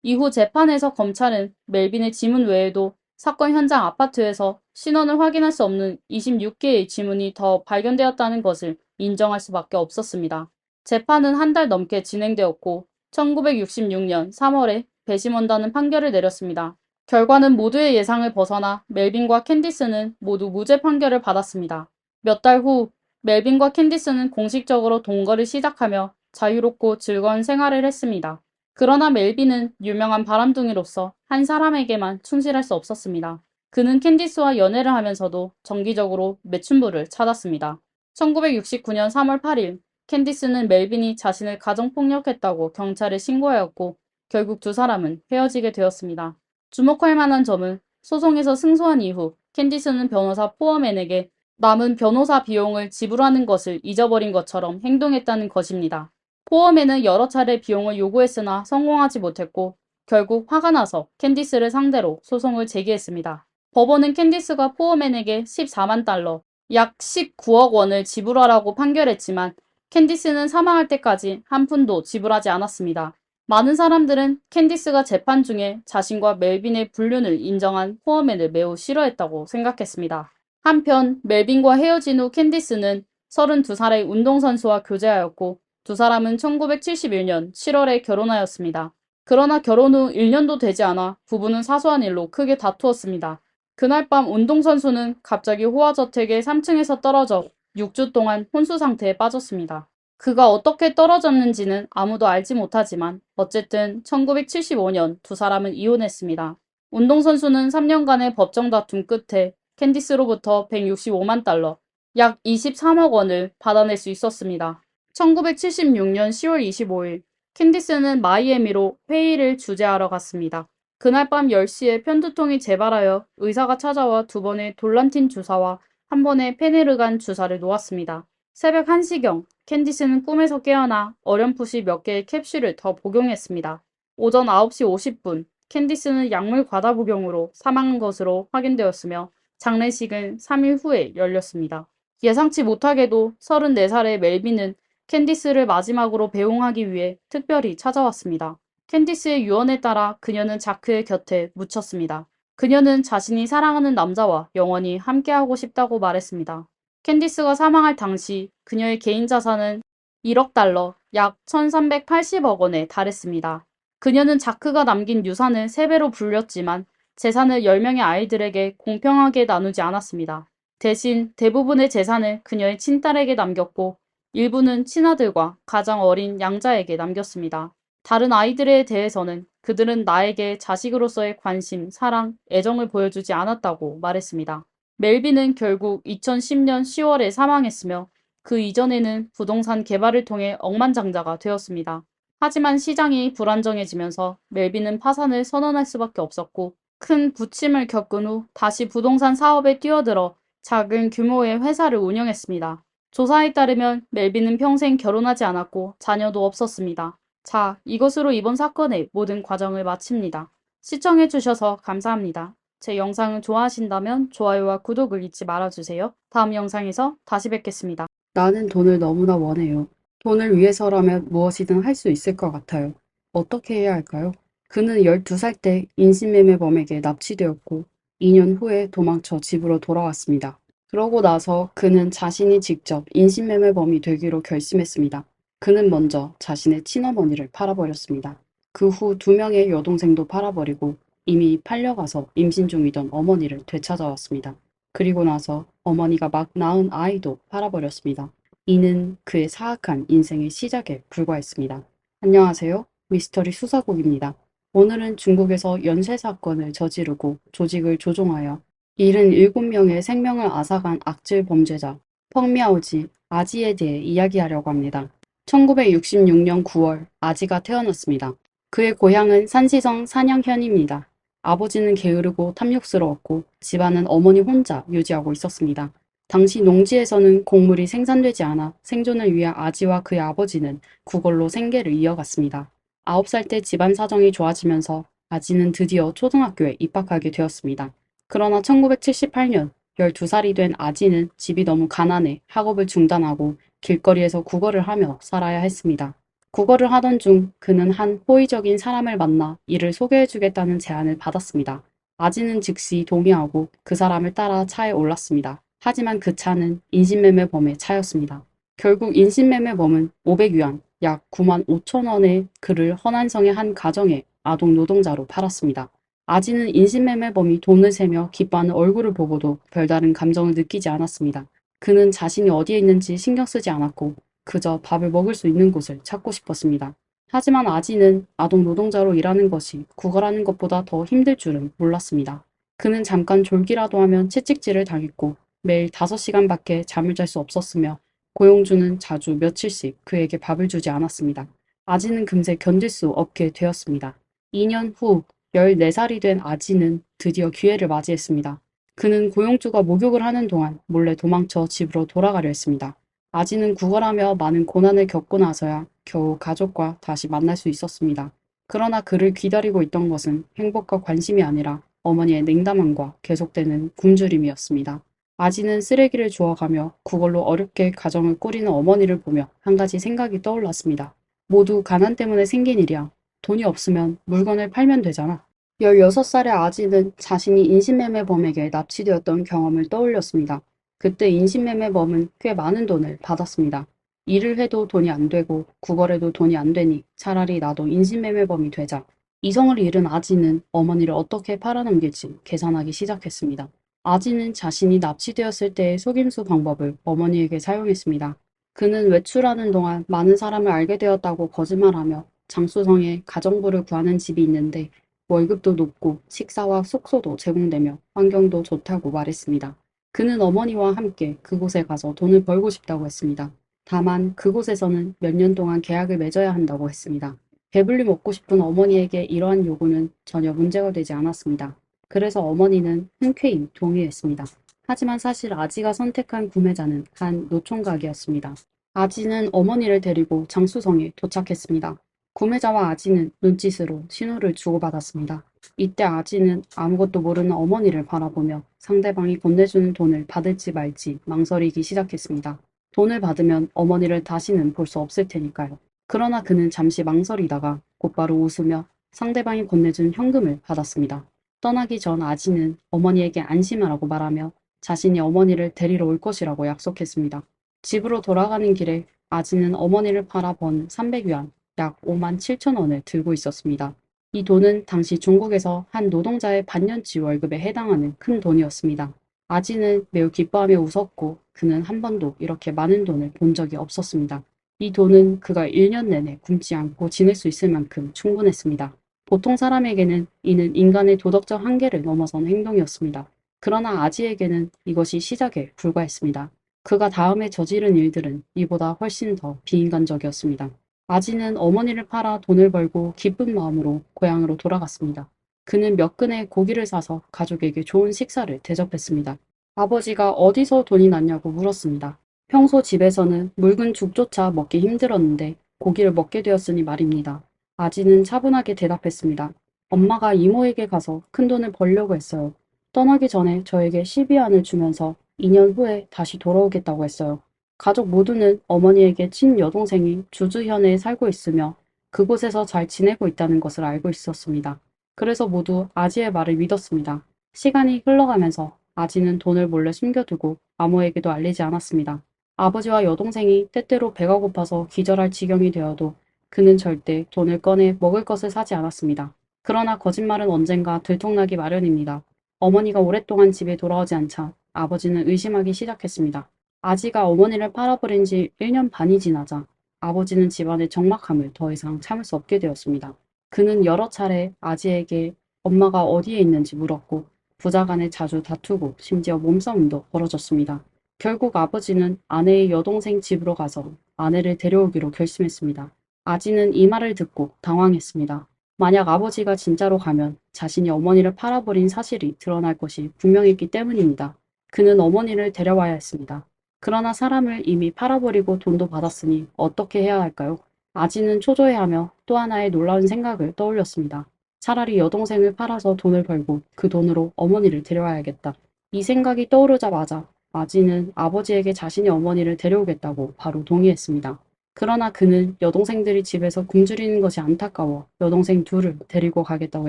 이후 재판에서 검찰은 멜빈의 지문 외에도 사건 현장 아파트에서 신원을 확인할 수 없는 26개의 지문이 더 발견되었다는 것을 인정할 수밖에 없었습니다. 재판은 한 달 넘게 진행되었고 1966년 3월에 배심원단은 판결을 내렸습니다. 결과는 모두의 예상을 벗어나 멜빈과 캔디스는 모두 무죄 판결을 받았습니다. 몇 달 후 멜빈과 캔디스는 공식적으로 동거를 시작하며 자유롭고 즐거운 생활을 했습니다. 그러나 멜빈은 유명한 바람둥이로서 한 사람에게만 충실할 수 없었습니다. 그는 캔디스와 연애를 하면서도 정기적으로 매춘부를 찾았습니다. 1969년 3월 8일 캔디스는 멜빈이 자신을 가정폭력했다고 경찰에 신고하였고 결국 두 사람은 헤어지게 되었습니다. 주목할 만한 점은 소송에서 승소한 이후 캔디스는 변호사 포어맨에게 남은 변호사 비용을 지불하는 것을 잊어버린 것처럼 행동했다는 것입니다. 포어맨은 여러 차례 비용을 요구했으나 성공하지 못했고 결국 화가 나서 캔디스를 상대로 소송을 제기했습니다. 법원은 캔디스가 포어맨에게 14만 달러, 약 19억 원을 지불하라고 판결했지만 캔디스는 사망할 때까지 한 푼도 지불하지 않았습니다. 많은 사람들은 캔디스가 재판 중에 자신과 멜빈의 불륜을 인정한 포어맨을 매우 싫어했다고 생각했습니다. 한편 멜빈과 헤어진 후 캔디스는 32살의 운동선수와 교제하였고 두 사람은 1971년 7월에 결혼하였습니다. 그러나 결혼 후 1년도 되지 않아 부부는 사소한 일로 크게 다투었습니다. 그날 밤 운동선수는 갑자기 호화저택의 3층에서 떨어져 6주 동안 혼수 상태에 빠졌습니다. 그가 어떻게 떨어졌는지는 아무도 알지 못하지만 어쨌든 1975년 두 사람은 이혼했습니다. 운동선수는 3년간의 법정 다툼 끝에 캔디스로부터 165만 달러, 약 23억 원을 받아낼 수 있었습니다. 1976년 10월 25일, 캔디스는 마이애미로 회의를 주재하러 갔습니다. 그날 밤 10시에 편두통이 재발하여 의사가 찾아와 두 번의 돌란틴 주사와 한 번의 페네르간 주사를 놓았습니다. 새벽 1시경, 캔디스는 꿈에서 깨어나 어렴풋이 몇 개의 캡슐을 더 복용했습니다. 오전 9시 50분, 캔디스는 약물 과다 복용으로 사망한 것으로 확인되었으며 장례식은 3일 후에 열렸습니다. 예상치 못하게도 34살의 멜빈은 캔디스를 마지막으로 배웅하기 위해 특별히 찾아왔습니다. 캔디스의 유언에 따라 그녀는 자크의 곁에 묻혔습니다. 그녀는 자신이 사랑하는 남자와 영원히 함께하고 싶다고 말했습니다. 캔디스가 사망할 당시 그녀의 개인 자산은 1억 달러, 약 1380억 원에 달했습니다. 그녀는 자크가 남긴 유산을 3배로 불렸지만 재산을 10명의 아이들에게 공평하게 나누지 않았습니다. 대신 대부분의 재산을 그녀의 친딸에게 남겼고 일부는 친아들과 가장 어린 양자에게 남겼습니다. 다른 아이들에 대해서는 그들은 나에게 자식으로서의 관심, 사랑, 애정을 보여주지 않았다고 말했습니다. 멜빈은 결국 2010년 10월에 사망했으며 그 이전에는 부동산 개발을 통해 억만장자가 되었습니다. 하지만 시장이 불안정해지면서 멜빈은 파산을 선언할 수밖에 없었고 큰 부침을 겪은 후 다시 부동산 사업에 뛰어들어 작은 규모의 회사를 운영했습니다. 조사에 따르면 멜빈은 평생 결혼하지 않았고 자녀도 없었습니다. 자, 이것으로 이번 사건의 모든 과정을 마칩니다. 시청해주셔서 감사합니다. 제 영상을 좋아하신다면 좋아요와 구독을 잊지 말아주세요. 다음 영상에서 다시 뵙겠습니다. 나는 돈을 너무나 원해요. 돈을 위해서라면 무엇이든 할 수 있을 것 같아요. 어떻게 해야 할까요? 그는 12살 때 인신매매범에게 납치되었고 2년 후에 도망쳐 집으로 돌아왔습니다. 그러고 나서 그는 자신이 직접 인신매매범이 되기로 결심했습니다. 그는 먼저 자신의 친어머니를 팔아버렸습니다. 그 후 2명의 여동생도 팔아버리고 이미 팔려가서 임신 중이던 어머니를 되찾아왔습니다. 그리고 나서 어머니가 막 낳은 아이도 팔아버렸습니다. 이는 그의 사악한 인생의 시작에 불과했습니다. 안녕하세요. 미스터리 수사국입니다. 오늘은 중국에서 연쇄 사건을 저지르고 조직을 조종하여 77명의 생명을 앗아간 악질 범죄자 펑미아오지 아지에 대해 이야기하려고 합니다. 1966년 9월 아지가 태어났습니다. 그의 고향은 산시성 산양현입니다. 아버지는 게으르고 탐욕스러웠고 집안은 어머니 혼자 유지하고 있었습니다. 당시 농지에서는 곡물이 생산되지 않아 생존을 위해 아지와 그의 아버지는 그걸로 생계를 이어갔습니다. 9살 때 집안 사정이 좋아지면서 아지는 드디어 초등학교에 입학하게 되었습니다. 그러나 1978년 12살이 된 아지는 집이 너무 가난해 학업을 중단하고 길거리에서 구걸을 하며 살아야 했습니다. 구걸을 하던 중 그는 한 호의적인 사람을 만나 이를 소개해주겠다는 제안을 받았습니다. 아지는 즉시 동의하고 그 사람을 따라 차에 올랐습니다. 하지만 그 차는 인신매매범의 차였습니다. 결국 인신매매범은 500위안, 약 9만 5천 원의 그를 허난성의 한 가정에 아동 노동자로 팔았습니다. 아지는 인신매매범이 돈을 세며 기뻐하는 얼굴을 보고도 별다른 감정을 느끼지 않았습니다. 그는 자신이 어디에 있는지 신경 쓰지 않았고 그저 밥을 먹을 수 있는 곳을 찾고 싶었습니다. 하지만 아지는 아동 노동자로 일하는 것이 구걸하는 것보다 더 힘들 줄은 몰랐습니다. 그는 잠깐 졸기라도 하면 채찍질을 당했고 매일 5시간밖에 잠을 잘 수 없었으며 고용주는 자주 며칠씩 그에게 밥을 주지 않았습니다. 아지는 금세 견딜 수 없게 되었습니다. 2년 후 14살이 된 아지는 드디어 기회를 맞이했습니다. 그는 고용주가 목욕을 하는 동안 몰래 도망쳐 집으로 돌아가려 했습니다. 아지는 구걸하며 많은 고난을 겪고 나서야 겨우 가족과 다시 만날 수 있었습니다. 그러나 그를 기다리고 있던 것은 행복과 관심이 아니라 어머니의 냉담함과 계속되는 굶주림이었습니다. 아지는 쓰레기를 주워가며 그걸로 어렵게 가정을 꾸리는 어머니를 보며 한 가지 생각이 떠올랐습니다. 모두 가난 때문에 생긴 일이야. 돈이 없으면 물건을 팔면 되잖아. 16살의 아지는 자신이 인신매매범에게 납치되었던 경험을 떠올렸습니다. 그때 인신매매범은 꽤 많은 돈을 받았습니다. 일을 해도 돈이 안 되고 구걸해도 돈이 안 되니 차라리 나도 인신매매범이 되자. 이성을 잃은 아지는 어머니를 어떻게 팔아넘길지 계산하기 시작했습니다. 아지는 자신이 납치되었을 때의 속임수 방법을 어머니에게 사용했습니다. 그는 외출하는 동안 많은 사람을 알게 되었다고 거짓말하며 장수성에 가정부를 구하는 집이 있는데 월급도 높고 식사와 숙소도 제공되며 환경도 좋다고 말했습니다. 그는 어머니와 함께 그곳에 가서 돈을 벌고 싶다고 했습니다. 다만 그곳에서는 몇 년 동안 계약을 맺어야 한다고 했습니다. 배불리 먹고 싶은 어머니에게 이러한 요구는 전혀 문제가 되지 않았습니다. 그래서 어머니는 흔쾌히 동의했습니다. 하지만 사실 아지가 선택한 구매자는 한 노총각이었습니다. 아지는 어머니를 데리고 장수성에 도착했습니다. 구매자와 아지는 눈짓으로 신호를 주고받았습니다. 이때 아지는 아무것도 모르는 어머니를 바라보며 상대방이 건네주는 돈을 받을지 말지 망설이기 시작했습니다. 돈을 받으면 어머니를 다시는 볼 수 없을 테니까요. 그러나 그는 잠시 망설이다가 곧바로 웃으며 상대방이 건네준 현금을 받았습니다. 떠나기 전 아지는 어머니에게 안심하라고 말하며 자신이 어머니를 데리러 올 것이라고 약속했습니다. 집으로 돌아가는 길에 아지는 어머니를 팔아 번 300위안, 약 5만 7천 원을 들고 있었습니다. 이 돈은 당시 중국에서 한 노동자의 반년치 월급에 해당하는 큰 돈이었습니다. 아지는 매우 기뻐하며 웃었고 그는 한 번도 이렇게 많은 돈을 본 적이 없었습니다. 이 돈은 그가 1년 내내 굶지 않고 지낼 수 있을 만큼 충분했습니다. 보통 사람에게는 이는 인간의 도덕적 한계를 넘어선 행동이었습니다. 그러나 아지에게는 이것이 시작에 불과했습니다. 그가 다음에 저지른 일들은 이보다 훨씬 더 비인간적이었습니다. 아지는 어머니를 팔아 돈을 벌고 기쁜 마음으로 고향으로 돌아갔습니다. 그는 몇 근의 고기를 사서 가족에게 좋은 식사를 대접했습니다. 아버지가 어디서 돈이 났냐고 물었습니다. 평소 집에서는 묽은 죽조차 먹기 힘들었는데 고기를 먹게 되었으니 말입니다. 아지는 차분하게 대답했습니다. 엄마가 이모에게 가서 큰 돈을 벌려고 했어요. 떠나기 전에 저에게 12안을 주면서 2년 후에 다시 돌아오겠다고 했어요. 가족 모두는 어머니에게 친여동생이 주주현에 살고 있으며 그곳에서 잘 지내고 있다는 것을 알고 있었습니다. 그래서 모두 아지의 말을 믿었습니다. 시간이 흘러가면서 아지는 돈을 몰래 숨겨두고 아무에게도 알리지 않았습니다. 아버지와 여동생이 때때로 배가 고파서 기절할 지경이 되어도 그는 절대 돈을 꺼내 먹을 것을 사지 않았습니다. 그러나 거짓말은 언젠가 들통나기 마련입니다. 어머니가 오랫동안 집에 돌아오지 않자 아버지는 의심하기 시작했습니다. 아지가 어머니를 팔아버린 지 1년 반이 지나자 아버지는 집안의 적막함을 더 이상 참을 수 없게 되었습니다. 그는 여러 차례 아지에게 엄마가 어디에 있는지 물었고 부자간에 자주 다투고 심지어 몸싸움도 벌어졌습니다. 결국 아버지는 아내의 여동생 집으로 가서 아내를 데려오기로 결심했습니다. 아지는 이 말을 듣고 당황했습니다. 만약 아버지가 진짜로 가면 자신이 어머니를 팔아버린 사실이 드러날 것이 분명했기 때문입니다. 그는 어머니를 데려와야 했습니다. 그러나 사람을 이미 팔아버리고 돈도 받았으니 어떻게 해야 할까요? 아지는 초조해하며 또 하나의 놀라운 생각을 떠올렸습니다. 차라리 여동생을 팔아서 돈을 벌고 그 돈으로 어머니를 데려와야겠다. 이 생각이 떠오르자마자 아지는 아버지에게 자신이 어머니를 데려오겠다고 바로 동의했습니다. 그러나 그는 여동생들이 집에서 굶주리는 것이 안타까워 여동생 둘을 데리고 가겠다고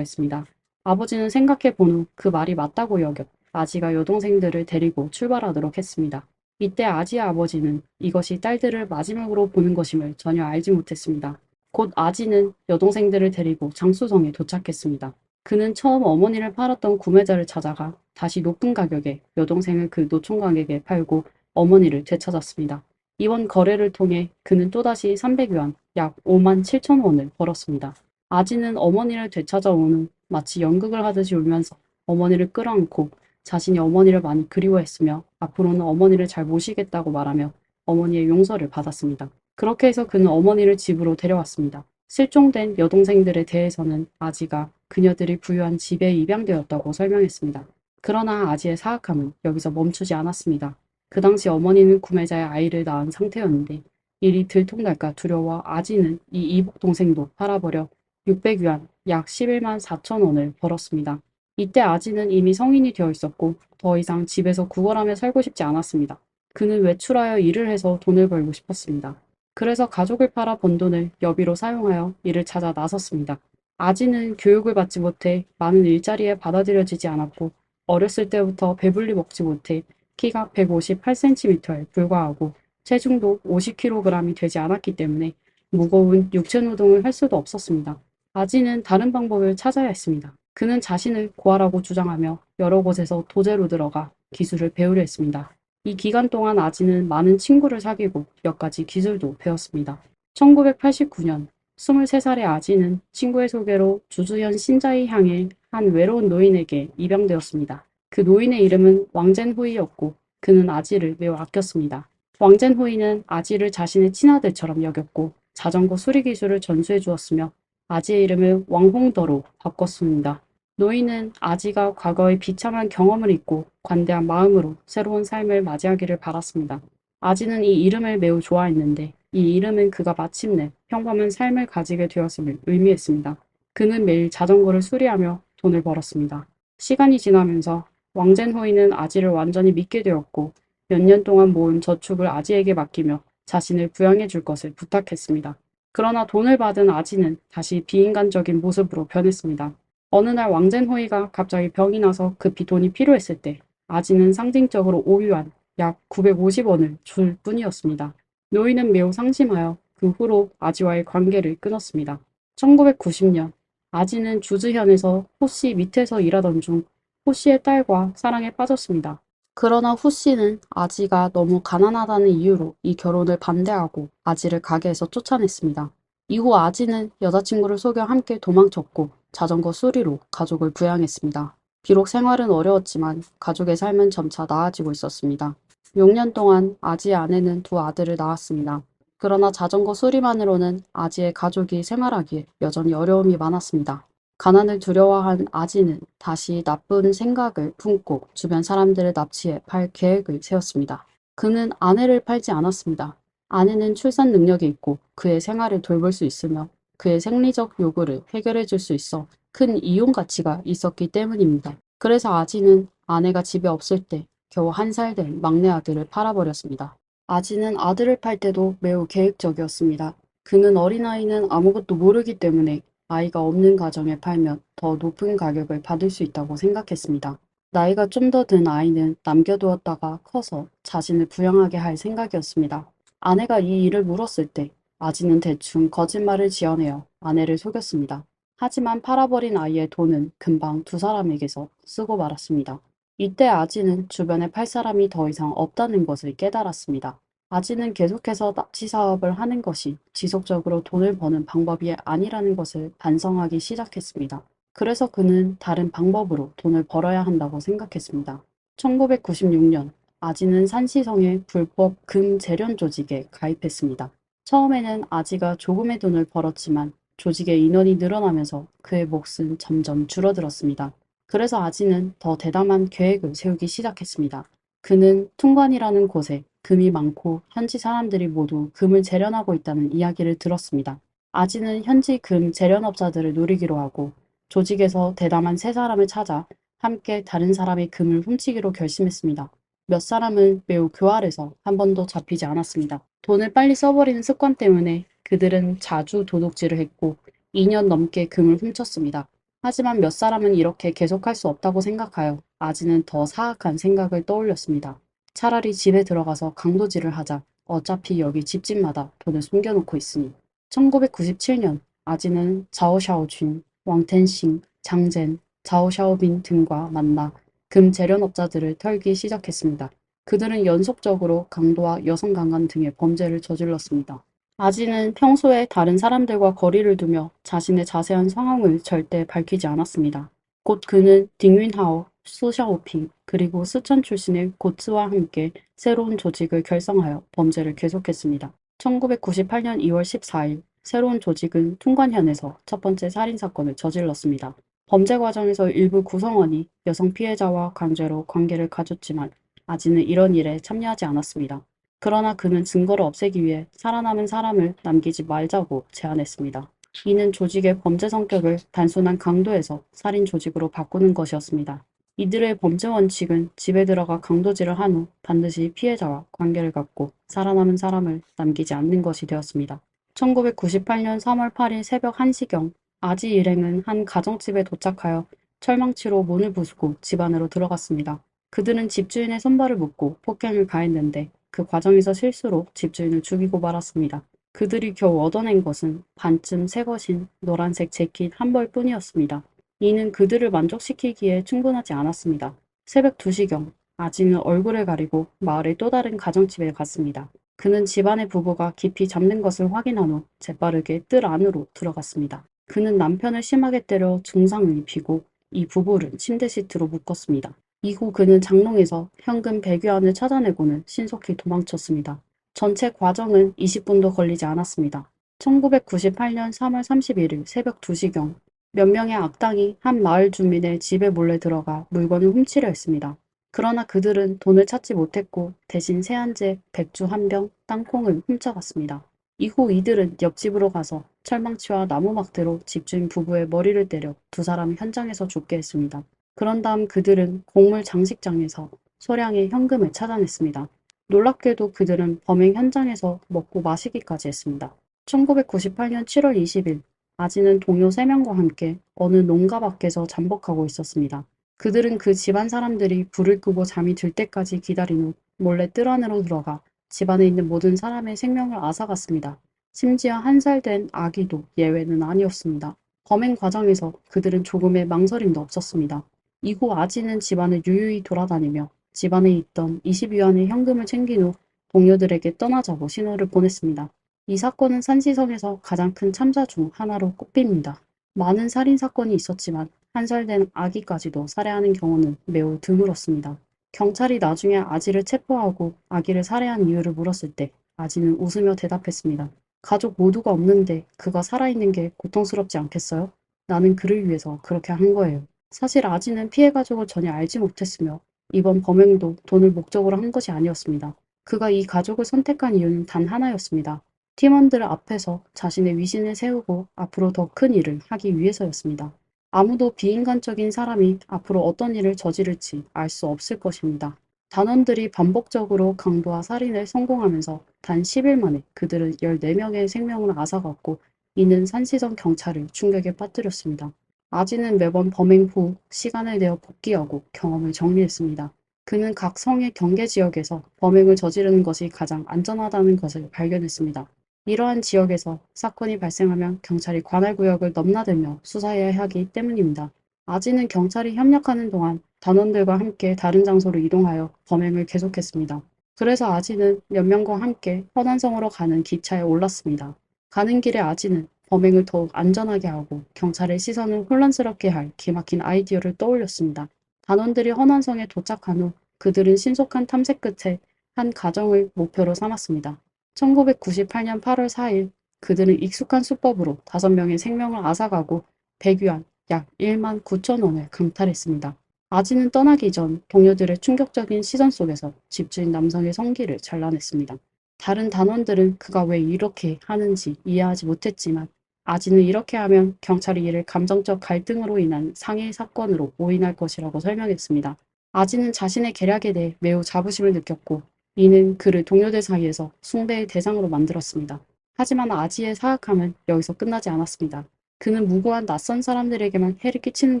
했습니다. 아버지는 생각해 본 후 그 말이 맞다고 여겨 아지가 여동생들을 데리고 출발하도록 했습니다. 이때 아지의 아버지는 이것이 딸들을 마지막으로 보는 것임을 전혀 알지 못했습니다. 곧 아지는 여동생들을 데리고 장수성에 도착했습니다. 그는 처음 어머니를 팔았던 구매자를 찾아가 다시 높은 가격에 여동생을 그 노총각에게 팔고 어머니를 되찾았습니다. 이번 거래를 통해 그는 또다시 300위안, 약 5만 7천 원을 벌었습니다. 아지는 어머니를 되찾아온 후 마치 연극을 하듯이 울면서 어머니를 끌어안고 자신이 어머니를 많이 그리워했으며 앞으로는 어머니를 잘 모시겠다고 말하며 어머니의 용서를 받았습니다. 그렇게 해서 그는 어머니를 집으로 데려왔습니다. 실종된 여동생들에 대해서는 아지가 그녀들이 부유한 집에 입양되었다고 설명했습니다. 그러나 아지의 사악함은 여기서 멈추지 않았습니다. 그 당시 어머니는 구매자의 아이를 낳은 상태였는데 일이 들통날까 두려워 아지는 이 이복 동생도 팔아버려 600위안, 약 11만 4천 원을 벌었습니다. 이때 아지는 이미 성인이 되어 있었고 더 이상 집에서 구걸하며 살고 싶지 않았습니다. 그는 외출하여 일을 해서 돈을 벌고 싶었습니다. 그래서 가족을 팔아 번 돈을 여비로 사용하여 일을 찾아 나섰습니다. 아지는 교육을 받지 못해 많은 일자리에 받아들여지지 않았고 어렸을 때부터 배불리 먹지 못해 키가 158cm에 불과하고 체중도 50kg이 되지 않았기 때문에 무거운 육체 노동을 할 수도 없었습니다. 아지는 다른 방법을 찾아야 했습니다. 그는 자신을 고아라고 주장하며 여러 곳에서 도제로 들어가 기술을 배우려 했습니다. 이 기간 동안 아지는 많은 친구를 사귀고 몇 가지 기술도 배웠습니다. 1989년 23살의 아지는 친구의 소개로 주주현 신자이 향의 한 외로운 노인에게 입양되었습니다. 그 노인의 이름은 왕젠후이였고 그는 아지를 매우 아꼈습니다. 왕젠후이는 아지를 자신의 친아들처럼 여겼고 자전거 수리 기술을 전수해 주었으며 아지의 이름을 왕홍더로 바꿨습니다. 노인은 아지가 과거의 비참한 경험을 잊고 관대한 마음으로 새로운 삶을 맞이하기를 바랐습니다. 아지는 이 이름을 매우 좋아했는데 이 이름은 그가 마침내 평범한 삶을 가지게 되었음을 의미했습니다. 그는 매일 자전거를 수리하며 돈을 벌었습니다. 시간이 지나면서 왕젠호이는 아지를 완전히 믿게 되었고 몇 년 동안 모은 저축을 아지에게 맡기며 자신을 부양해 줄 것을 부탁했습니다. 그러나 돈을 받은 아지는 다시 비인간적인 모습으로 변했습니다. 어느 날 왕젠호이가 갑자기 병이 나서 급히 돈이 필요했을 때 아지는 상징적으로 5위안, 약 950원을 줄 뿐이었습니다. 노인은 매우 상심하여 그 후로 아지와의 관계를 끊었습니다. 1990년 아지는 주즈현에서 호씨 밑에서 일하던 중 호씨의 딸과 사랑에 빠졌습니다. 그러나 호씨는 아지가 너무 가난하다는 이유로 이 결혼을 반대하고 아지를 가게에서 쫓아냈습니다. 이후 아지는 여자친구를 속여 함께 도망쳤고 자전거 수리로 가족을 부양했습니다. 비록 생활은 어려웠지만 가족의 삶은 점차 나아지고 있었습니다. 6년 동안 아지의 아내는 두 아들을 낳았습니다. 그러나 자전거 수리만으로는 아지의 가족이 생활하기에 여전히 어려움이 많았습니다. 가난을 두려워한 아지는 다시 나쁜 생각을 품고 주변 사람들을 납치해 팔 계획을 세웠습니다. 그는 아내를 팔지 않았습니다. 아내는 출산 능력이 있고 그의 생활을 돌볼 수 있으며 그의 생리적 요구를 해결해 줄 수 있어 큰 이용 가치가 있었기 때문입니다. 그래서 아지는 아내가 집에 없을 때 겨우 1살 된 막내 아들을 팔아버렸습니다. 아지는 아들을 팔 때도 매우 계획적이었습니다. 그는 어린아이는 아무것도 모르기 때문에 아이가 없는 가정에 팔면 더 높은 가격을 받을 수 있다고 생각했습니다. 나이가 좀 더 든 아이는 남겨두었다가 커서 자신을 부양하게 할 생각이었습니다. 아내가 이 일을 물었을 때 아지는 대충 거짓말을 지어내어 아내를 속였습니다. 하지만 팔아버린 아이의 돈은 금방 두 사람에게서 쓰고 말았습니다. 이때 아지는 주변에 팔 사람이 더 이상 없다는 것을 깨달았습니다. 아지는 계속해서 납치 사업을 하는 것이 지속적으로 돈을 버는 방법이 아니라는 것을 반성하기 시작했습니다. 그래서 그는 다른 방법으로 돈을 벌어야 한다고 생각했습니다. 1996년 아지는 산시성의 불법 금 재련 조직에 가입했습니다. 처음에는 아지가 조금의 돈을 벌었지만 조직의 인원이 늘어나면서 그의 몫은 점점 줄어들었습니다. 그래서 아지는 더 대담한 계획을 세우기 시작했습니다. 그는 퉁관이라는 곳에 금이 많고 현지 사람들이 모두 금을 재련하고 있다는 이야기를 들었습니다. 아지는 현지 금 재련업자들을 노리기로 하고 조직에서 대담한 세 사람을 찾아 함께 다른 사람의 금을 훔치기로 결심했습니다. 몇 사람은 매우 교활해서 한 번도 잡히지 않았습니다. 돈을 빨리 써버리는 습관 때문에 그들은 자주 도둑질을 했고 2년 넘게 금을 훔쳤습니다. 하지만 몇 사람은 이렇게 계속할 수 없다고 생각하여 아지는 더 사악한 생각을 떠올렸습니다. 차라리 집에 들어가서 강도질을 하자. 어차피 여기 집집마다 돈을 숨겨놓고 있으니. 1997년 아지는 자오샤오쥔, 왕텐싱, 장젠, 자오샤오빈 등과 만나 금 재련업자들을 털기 시작했습니다. 그들은 연속적으로 강도와 여성 강간 등의 범죄를 저질렀습니다. 아지는 평소에 다른 사람들과 거리를 두며 자신의 자세한 상황을 절대 밝히지 않았습니다. 곧 그는 딩윈하오, 수샤오핑, 그리고 스천 출신의 고츠와 함께 새로운 조직을 결성하여 범죄를 계속했습니다. 1998년 2월 14일 새로운 조직은 퉁관현에서 첫 번째 살인사건을 저질렀습니다. 범죄 과정에서 일부 구성원이 여성 피해자와 강제로 관계를 가졌지만 아지는 이런 일에 참여하지 않았습니다. 그러나 그는 증거를 없애기 위해 살아남은 사람을 남기지 말자고 제안했습니다. 이는 조직의 범죄 성격을 단순한 강도에서 살인 조직으로 바꾸는 것이었습니다. 이들의 범죄 원칙은 집에 들어가 강도질을 한 후 반드시 피해자와 관계를 갖고 살아남은 사람을 남기지 않는 것이 되었습니다. 1998년 3월 8일 새벽 1시경 아지 일행은 한 가정집에 도착하여 철망치로 문을 부수고 집 안으로 들어갔습니다. 그들은 집주인의 손발을 묶고 폭행을 가했는데 그 과정에서 실수로 집주인을 죽이고 말았습니다. 그들이 겨우 얻어낸 것은 반쯤 새 것인 노란색 재킷 한 벌뿐이었습니다. 이는 그들을 만족시키기에 충분하지 않았습니다. 새벽 2시경 아지는 얼굴을 가리고 마을의 또 다른 가정집에 갔습니다. 그는 집안의 부부가 깊이 잠든 것을 확인한 후 재빠르게 뜰 안으로 들어갔습니다. 그는 남편을 심하게 때려 중상을 입히고 이 부부를 침대 시트로 묶었습니다. 이후 그는 장롱에서 현금 100위안을 찾아내고는 신속히 도망쳤습니다. 전체 과정은 20분도 걸리지 않았습니다. 1998년 3월 31일 새벽 2시경 몇 명의 악당이 한 마을 주민의 집에 몰래 들어가 물건을 훔치려 했습니다. 그러나 그들은 돈을 찾지 못했고 대신 세안제, 백주 한 병, 땅콩을 훔쳐갔습니다. 이후 이들은 옆집으로 가서 철망치와 나무막대로 집주인 부부의 머리를 때려 두 사람을 현장에서 죽게 했습니다. 그런 다음 그들은 곡물 장식장에서 소량의 현금을 찾아냈습니다. 놀랍게도 그들은 범행 현장에서 먹고 마시기까지 했습니다. 1998년 7월 20일 아지는 동료 3명과 함께 어느 농가 밖에서 잠복하고 있었습니다. 그들은 그 집안 사람들이 불을 끄고 잠이 들 때까지 기다린 후 몰래 뜰 안으로 들어가 집안에 있는 모든 사람의 생명을 앗아갔습니다. 심지어 1살 된 아기도 예외는 아니었습니다. 범행 과정에서 그들은 조금의 망설임도 없었습니다. 이후 아지는 집안을 유유히 돌아다니며 집안에 있던 20위안의 현금을 챙긴 후 동료들에게 떠나자고 신호를 보냈습니다. 이 사건은 산시성에서 가장 큰 참사 중 하나로 꼽힙니다. 많은 살인사건이 있었지만 1살 된 아기까지도 살해하는 경우는 매우 드물었습니다. 경찰이 나중에 아지를 체포하고 아기를 살해한 이유를 물었을 때 아지는 웃으며 대답했습니다. 가족 모두가 없는데 그가 살아있는 게 고통스럽지 않겠어요? 나는 그를 위해서 그렇게 한 거예요. 사실 아지는 피해 가족을 전혀 알지 못했으며 이번 범행도 돈을 목적으로 한 것이 아니었습니다. 그가 이 가족을 선택한 이유는 단 하나였습니다. 팀원들 앞에서 자신의 위신을 세우고 앞으로 더 큰 일을 하기 위해서였습니다. 아무도 비인간적인 사람이 앞으로 어떤 일을 저지를지 알 수 없을 것입니다. 단원들이 반복적으로 강도와 살인을 성공하면서 단 10일 만에 그들은 14명의 생명을 앗아갔고 이는 산시성 경찰을 충격에 빠뜨렸습니다. 아지는 매번 범행 후 시간을 내어 복귀하고 경험을 정리했습니다. 그는 각 성의 경계 지역에서 범행을 저지르는 것이 가장 안전하다는 것을 발견했습니다. 이러한 지역에서 사건이 발생하면 경찰이 관할 구역을 넘나들며 수사해야 하기 때문입니다. 아지는 경찰이 협력하는 동안 단원들과 함께 다른 장소로 이동하여 범행을 계속했습니다. 그래서 아지는 몇 명과 함께 허난성으로 가는 기차에 올랐습니다. 가는 길에 아지는 범행을 더욱 안전하게 하고 경찰의 시선을 혼란스럽게 할 기막힌 아이디어를 떠올렸습니다. 단원들이 허난성에 도착한 후 그들은 신속한 탐색 끝에 한 가정을 목표로 삼았습니다. 1998년 8월 4일 그들은 익숙한 수법으로 5명의 생명을 앗아가고 100위안 약 1만 9천 원을 강탈했습니다. 아지는 떠나기 전 동료들의 충격적인 시선 속에서 집주인 남성의 성기를 잘라냈습니다. 다른 단원들은 그가 왜 이렇게 하는지 이해하지 못했지만 아지는 이렇게 하면 경찰이 이를 감정적 갈등으로 인한 상해 사건으로 오인할 것이라고 설명했습니다. 아지는 자신의 계략에 대해 매우 자부심을 느꼈고 이는 그를 동료들 사이에서 숭배의 대상으로 만들었습니다. 하지만 아지의 사악함은 여기서 끝나지 않았습니다. 그는 무고한 낯선 사람들에게만 해를 끼치는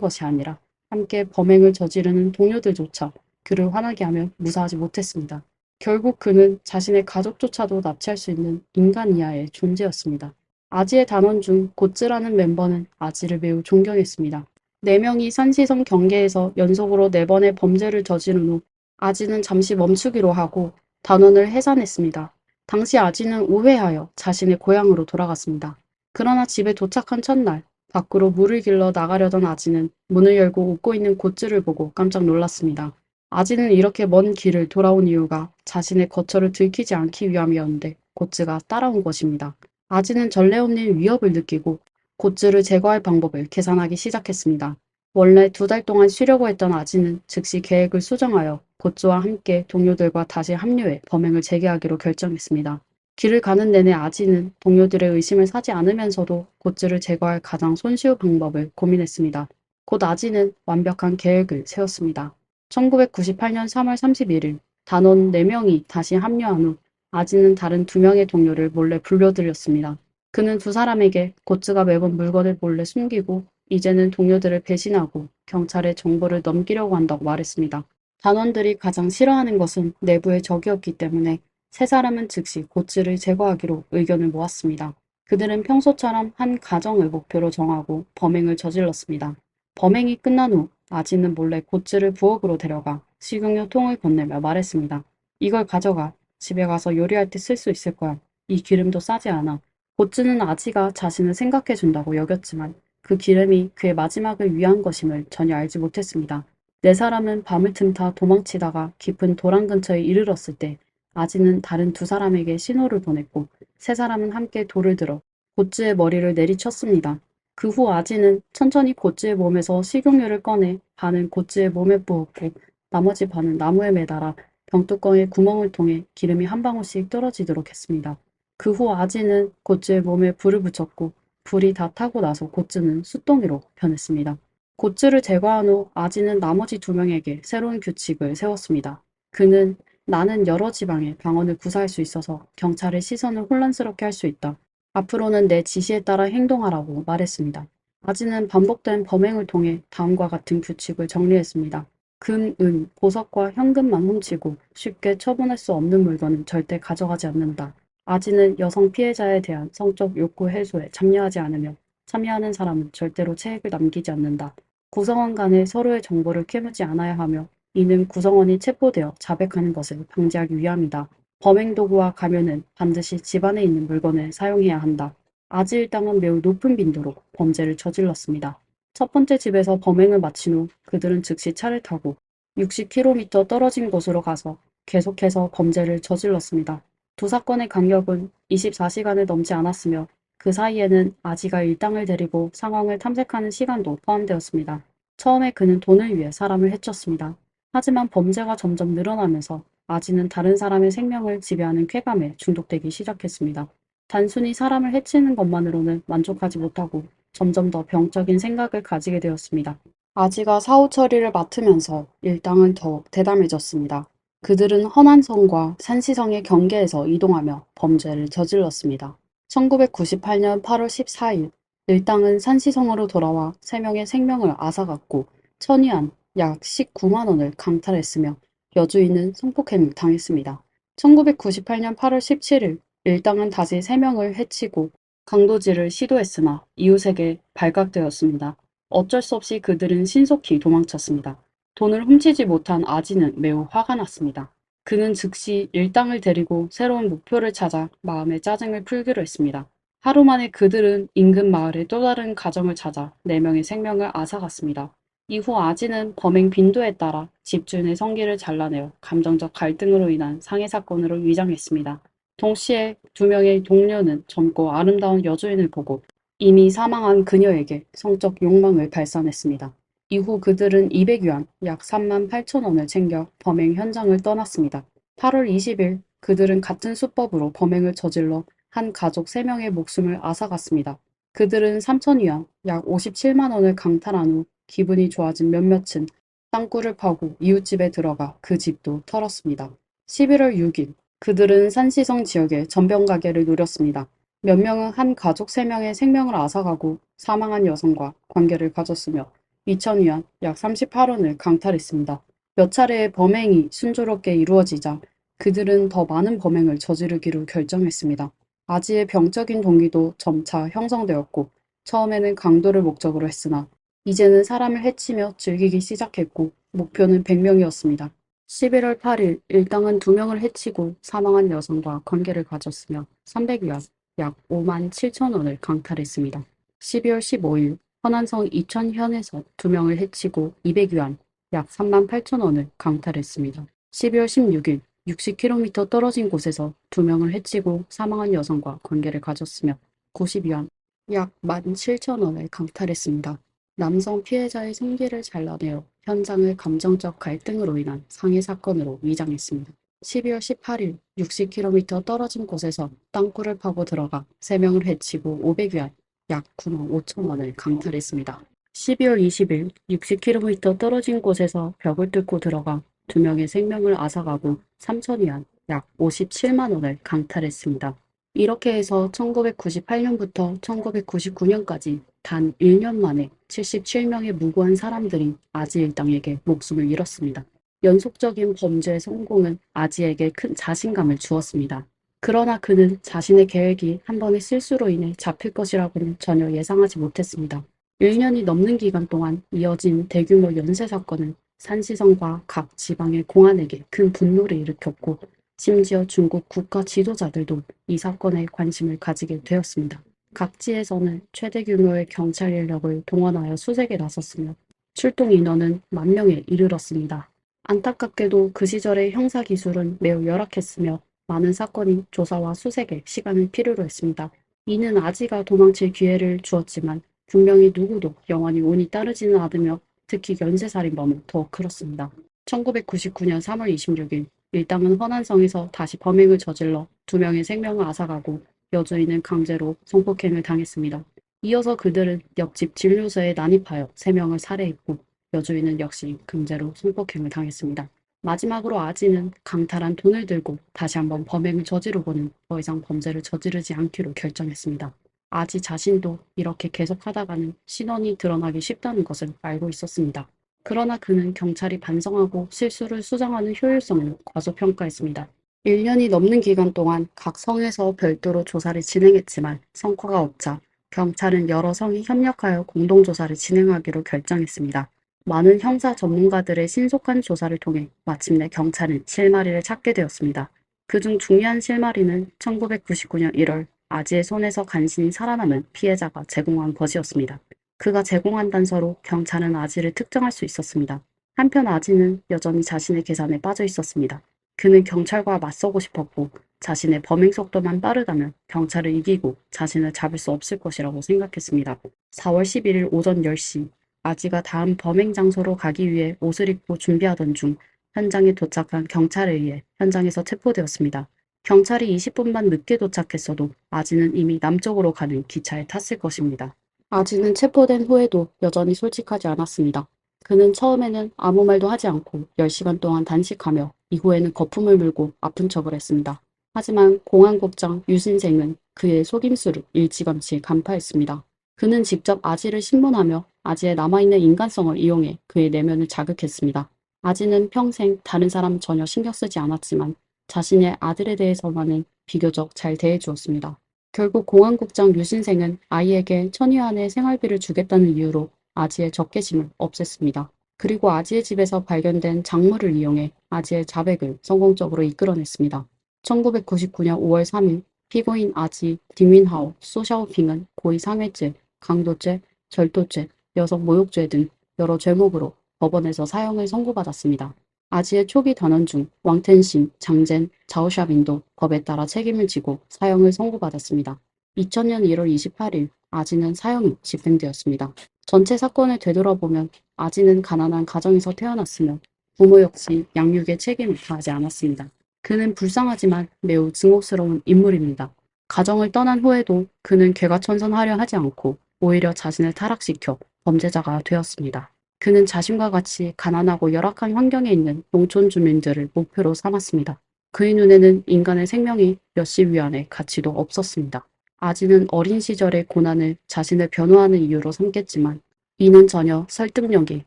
것이 아니라 함께 범행을 저지르는 동료들조차 그를 화나게 하며 무사하지 못했습니다. 결국 그는 자신의 가족조차도 납치할 수 있는 인간 이하의 존재였습니다. 아지의 단원 중 고츠라는 멤버는 아지를 매우 존경했습니다. 4명이 산시성 경계에서 연속으로 4번의 범죄를 저지른 후 아지는 잠시 멈추기로 하고 단원을 해산했습니다. 당시 아지는 우회하여 자신의 고향으로 돌아갔습니다. 그러나 집에 도착한 첫날 밖으로 물을 길러 나가려던 아지는 문을 열고 웃고 있는 고츠를 보고 깜짝 놀랐습니다. 아지는 이렇게 먼 길을 돌아온 이유가 자신의 거처를 들키지 않기 위함이었는데 고츠가 따라온 것입니다. 아지는 전례 없는 위협을 느끼고 고츠를 제거할 방법을 계산하기 시작했습니다. 원래 2달 동안 쉬려고 했던 아지는 즉시 계획을 수정하여 고츠와 함께 동료들과 다시 합류해 범행을 재개하기로 결정했습니다. 길을 가는 내내 아지는 동료들의 의심을 사지 않으면서도 고츠를 제거할 가장 손쉬운 방법을 고민했습니다. 곧 아지는 완벽한 계획을 세웠습니다. 1998년 3월 31일 단원 4명이 다시 합류한 후 아지는 다른 2명의 동료를 몰래 불러들였습니다. 그는 2사람에게 고츠가 매번 물건을 몰래 숨기고 이제는 동료들을 배신하고 경찰에 정보를 넘기려고 한다고 말했습니다. 단원들이 가장 싫어하는 것은 내부의 적이었기 때문에 3사람은 즉시 고츠를 제거하기로 의견을 모았습니다. 그들은 평소처럼 한 가정을 목표로 정하고 범행을 저질렀습니다. 범행이 끝난 후 아지는 몰래 고츠를 부엌으로 데려가 식용유 통을 건네며 말했습니다. 이걸 가져가. 집에 가서 요리할 때 쓸 수 있을 거야. 이 기름도 싸지 않아. 고츠는 아지가 자신을 생각해준다고 여겼지만 그 기름이 그의 마지막을 위한 것임을 전혀 알지 못했습니다. 4사람은 밤을 틈타 도망치다가 깊은 도랑 근처에 이르렀을 때 아지는 다른 2사람에게 신호를 보냈고 3사람은 함께 돌을 들어 고츠의 머리를 내리쳤습니다. 그 후 아지는 천천히 고츠의 몸에서 식용유를 꺼내 반은 고츠의 몸에 부었고 나머지 반은 나무에 매달아 병뚜껑에 구멍을 통해 기름이 한 방울씩 떨어지도록 했습니다. 그 후 아지는 고츠의 몸에 불을 붙였고 불이 다 타고 나서 고츠는 숫덩이로 변했습니다. 고츠를 제거한 후 아지는 나머지 2명에게 새로운 규칙을 세웠습니다. 그는 나는 여러 지방에 방언을 구사할 수 있어서 경찰의 시선을 혼란스럽게 할 수 있다. 앞으로는 내 지시에 따라 행동하라고 말했습니다. 아지는 반복된 범행을 통해 다음과 같은 규칙을 정리했습니다. 금, 은, 보석과 현금만 훔치고 쉽게 처분할 수 없는 물건은 절대 가져가지 않는다. 아지는 여성 피해자에 대한 성적 욕구 해소에 참여하지 않으며 참여하는 사람은 절대로 체액을 남기지 않는다. 구성원 간에 서로의 정보를 캐묻지 않아야 하며 이는 구성원이 체포되어 자백하는 것을 방지하기 위함이다. 범행 도구와 가면은 반드시 집안에 있는 물건을 사용해야 한다. 아지 일당은 매우 높은 빈도로 범죄를 저질렀습니다. 첫 번째 집에서 범행을 마친 후 그들은 즉시 차를 타고 60km 떨어진 곳으로 가서 계속해서 범죄를 저질렀습니다. 2사건의 간격은 24시간을 넘지 않았으며 그 사이에는 아지가 일당을 데리고 상황을 탐색하는 시간도 포함되었습니다. 처음에 그는 돈을 위해 사람을 해쳤습니다. 하지만 범죄가 점점 늘어나면서 아지는 다른 사람의 생명을 지배하는 쾌감에 중독되기 시작했습니다. 단순히 사람을 해치는 것만으로는 만족하지 못하고 점점 더 병적인 생각을 가지게 되었습니다. 아지가 사후 처리를 맡으면서 일당은 더욱 대담해졌습니다. 그들은 허난성과 산시성의 경계에서 이동하며 범죄를 저질렀습니다. 1998년 8월 14일 일당은 산시성으로 돌아와 3명의 생명을 앗아갔고 천위안 약 19만 원을 강탈했으며 여주인은 성폭행을 당했습니다. 1998년 8월 17일 일당은 다시 3명을 해치고 강도질을 시도했으나 이웃에게 발각되었습니다. 어쩔 수 없이 그들은 신속히 도망쳤습니다. 돈을 훔치지 못한 아지는 매우 화가 났습니다. 그는 즉시 일당을 데리고 새로운 목표를 찾아 마음의 짜증을 풀기로 했습니다. 하루 만에 그들은 인근 마을의 또 다른 가정을 찾아 4명의 생명을 앗아갔습니다. 이후 아지는 범행 빈도에 따라 집주인의 성기를 잘라내어 감정적 갈등으로 인한 상해 사건으로 위장했습니다. 동시에 2명의 동료는 젊고 아름다운 여주인을 보고 이미 사망한 그녀에게 성적 욕망을 발산했습니다. 이후 그들은 200위안 약 3만 8천 원을 챙겨 범행 현장을 떠났습니다. 8월 20일 그들은 같은 수법으로 범행을 저질러 한 가족 3명의 목숨을 앗아갔습니다. 그들은 3,000위안, 약 57만 원을 강탈한 후 기분이 좋아진 몇몇은 땅굴을 파고 이웃집에 들어가 그 집도 털었습니다. 11월 6일, 그들은 산시성 지역에 전병 가게를 노렸습니다. 몇 명은 한 가족 3명의 생명을 앗아가고 사망한 여성과 관계를 가졌으며 2,000위안, 약 38원을 강탈했습니다. 몇 차례의 범행이 순조롭게 이루어지자 그들은 더 많은 범행을 저지르기로 결정했습니다. 아지의 병적인 동기도 점차 형성되었고 처음에는 강도를 목적으로 했으나 이제는 사람을 해치며 즐기기 시작했고 목표는 100명이었습니다. 11월 8일 일당은 2명을 해치고 사망한 여성과 관계를 가졌으며 300위안, 약 5만 7천 원을 강탈했습니다. 12월 15일 허난성 이천현에서 2명을 해치고 200위안, 약 3만 8천 원을 강탈했습니다. 12월 16일 60km 떨어진 곳에서 2명을 해치고 사망한 여성과 관계를 가졌으며 90위안, 약 17,000원을 강탈했습니다. 남성 피해자의 생기를 잘라내어 현장을 감정적 갈등으로 인한 상해 사건으로 위장했습니다. 12월 18일 60km 떨어진 곳에서 땅굴을 파고 들어가 3명을 해치고 500위안, 약 9만 5천 원을 강탈했습니다. 12월 20일 60km 떨어진 곳에서 벽을 뚫고 들어가 2명의 생명을 앗아가고 3,000위안, 약 57만 원을 강탈했습니다. 이렇게 해서 1998년부터 1999년까지 단 1년 만에 77명의 무고한 사람들이 아지 일당에게 목숨을 잃었습니다. 연속적인 범죄의 성공은 아지에게 큰 자신감을 주었습니다. 그러나 그는 자신의 계획이 한 번의 실수로 인해 잡힐 것이라고는 전혀 예상하지 못했습니다. 1년이 넘는 기간 동안 이어진 대규모 연쇄 사건은 산시성과 각 지방의 공안에게 큰 분노를 일으켰고 심지어 중국 국가 지도자들도 이 사건에 관심을 가지게 되었습니다. 각지에서는 최대 규모의 경찰 인력을 동원하여 수색에 나섰으며 출동 인원은 10,000명에 이르렀습니다. 안타깝게도 그 시절의 형사 기술은 매우 열악했으며 많은 사건이 조사와 수색에 시간을 필요로 했습니다. 이는 아지가 도망칠 기회를 주었지만 분명히 누구도 영원히 운이 따르지는 않으며 특히 연쇄살인범은 더욱 그렇습니다. 1999년 3월 26일 일당은 허난성에서 다시 범행을 저질러 2명의 생명을 앗아가고 여주인은 강제로 성폭행을 당했습니다. 이어서 그들은 옆집 진료소에 난입하여 3명을 살해했고 여주인은 역시 강제로 성폭행을 당했습니다. 마지막으로 아지는 강탈한 돈을 들고 다시 한번 범행을 저지르고는 더 이상 범죄를 저지르지 않기로 결정했습니다. 아지 자신도 이렇게 계속하다가는 신원이 드러나기 쉽다는 것을 알고 있었습니다. 그러나 그는 경찰이 반성하고 실수를 수정하는 효율성을 과소평가했습니다. 1년이 넘는 기간 동안 각 성에서 별도로 조사를 진행했지만 성과가 없자 경찰은 여러 성이 협력하여 공동조사를 진행하기로 결정했습니다. 많은 형사 전문가들의 신속한 조사를 통해 마침내 경찰은 실마리를 찾게 되었습니다. 그중 중요한 실마리는 1999년 1월 아지의 손에서 간신히 살아남은 피해자가 제공한 것이었습니다. 그가 제공한 단서로 경찰은 아지를 특정할 수 있었습니다. 한편 아지는 여전히 자신의 계산에 빠져 있었습니다. 그는 경찰과 맞서고 싶었고 자신의 범행 속도만 빠르다면 경찰을 이기고 자신을 잡을 수 없을 것이라고 생각했습니다. 4월 11일 오전 10시 아지가 다음 범행 장소로 가기 위해 옷을 입고 준비하던 중 현장에 도착한 경찰에 의해 현장에서 체포되었습니다. 경찰이 20분만 늦게 도착했어도 아지는 이미 남쪽으로 가는 기차에 탔을 것입니다. 아지는 체포된 후에도 여전히 솔직하지 않았습니다. 그는 처음에는 아무 말도 하지 않고 10시간 동안 단식하며 이후에는 거품을 물고 아픈 척을 했습니다. 하지만 공안국장 유신생은 그의 속임수를 일찌감치 간파했습니다. 그는 직접 아지를 신문하며 아지의 남아있는 인간성을 이용해 그의 내면을 자극했습니다. 아지는 평생 다른 사람 전혀 신경 쓰지 않았지만 자신의 아들에 대해서만은 비교적 잘 대해주었습니다. 결국 공안국장 유신생은 아이에게 1,000위안의 생활비를 주겠다는 이유로 아지의 적개심을 없앴습니다. 그리고 아지의 집에서 발견된 작물을 이용해 아지의 자백을 성공적으로 이끌어냈습니다. 1999년 5월 3일 피고인 아지, 딩윈하오, 소샤오핑은 고의상해죄, 강도죄, 절도죄, 여성 모욕죄 등 여러 죄목으로 법원에서 사형을 선고받았습니다. 아지의 초기 단원 중 왕텐신, 장젠, 자오샤빈도 법에 따라 책임을 지고 사형을 선고받았습니다. 2000년 1월 28일 아지는 사형이 집행되었습니다. 전체 사건을 되돌아보면 아지는 가난한 가정에서 태어났으며 부모 역시 양육에 책임을 다하지 않았습니다. 그는 불쌍하지만 매우 증오스러운 인물입니다. 가정을 떠난 후에도 그는 개과천선하려 하지 않고 오히려 자신을 타락시켜 범죄자가 되었습니다. 그는 자신과 같이 가난하고 열악한 환경에 있는 농촌 주민들을 목표로 삼았습니다. 그의 눈에는 인간의 생명이 몇십 위안의 가치도 없었습니다. 아지는 어린 시절의 고난을 자신을 변호하는 이유로 삼겠지만 이는 전혀 설득력이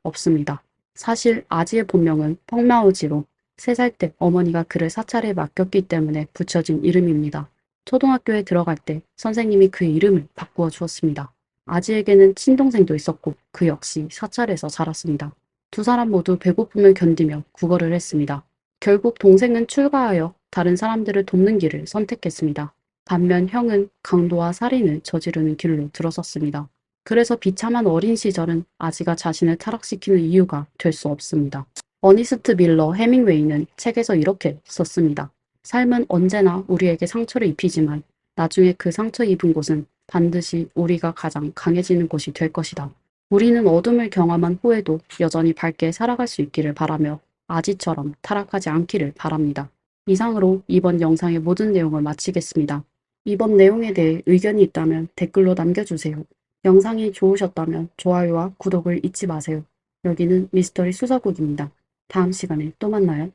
없습니다. 사실 아지의 본명은 펑마우지로 3살 때 어머니가 그를 사찰에 맡겼기 때문에 붙여진 이름입니다. 초등학교에 들어갈 때 선생님이 그의 이름을 바꾸어 주었습니다. 아지에게는 친동생도 있었고 그 역시 사찰에서 자랐습니다. 두 사람 모두 배고픔을 견디며 구걸을 했습니다. 결국 동생은 출가하여 다른 사람들을 돕는 길을 선택했습니다. 반면 형은 강도와 살인을 저지르는 길로 들어섰습니다. 그래서 비참한 어린 시절은 아지가 자신을 타락시키는 이유가 될 수 없습니다. 어니스트 밀러 해밍웨이는 책에서 이렇게 썼습니다. 삶은 언제나 우리에게 상처를 입히지만 나중에 그 상처 입은 곳은 반드시 우리가 가장 강해지는 곳이 될 것이다. 우리는 어둠을 경험한 후에도 여전히 밝게 살아갈 수 있기를 바라며 아지처럼 타락하지 않기를 바랍니다. 이상으로 이번 영상의 모든 내용을 마치겠습니다. 이번 내용에 대해 의견이 있다면 댓글로 남겨주세요. 영상이 좋으셨다면 좋아요와 구독을 잊지 마세요. 여기는 미스터리 수사국입니다. 다음 시간에 또 만나요.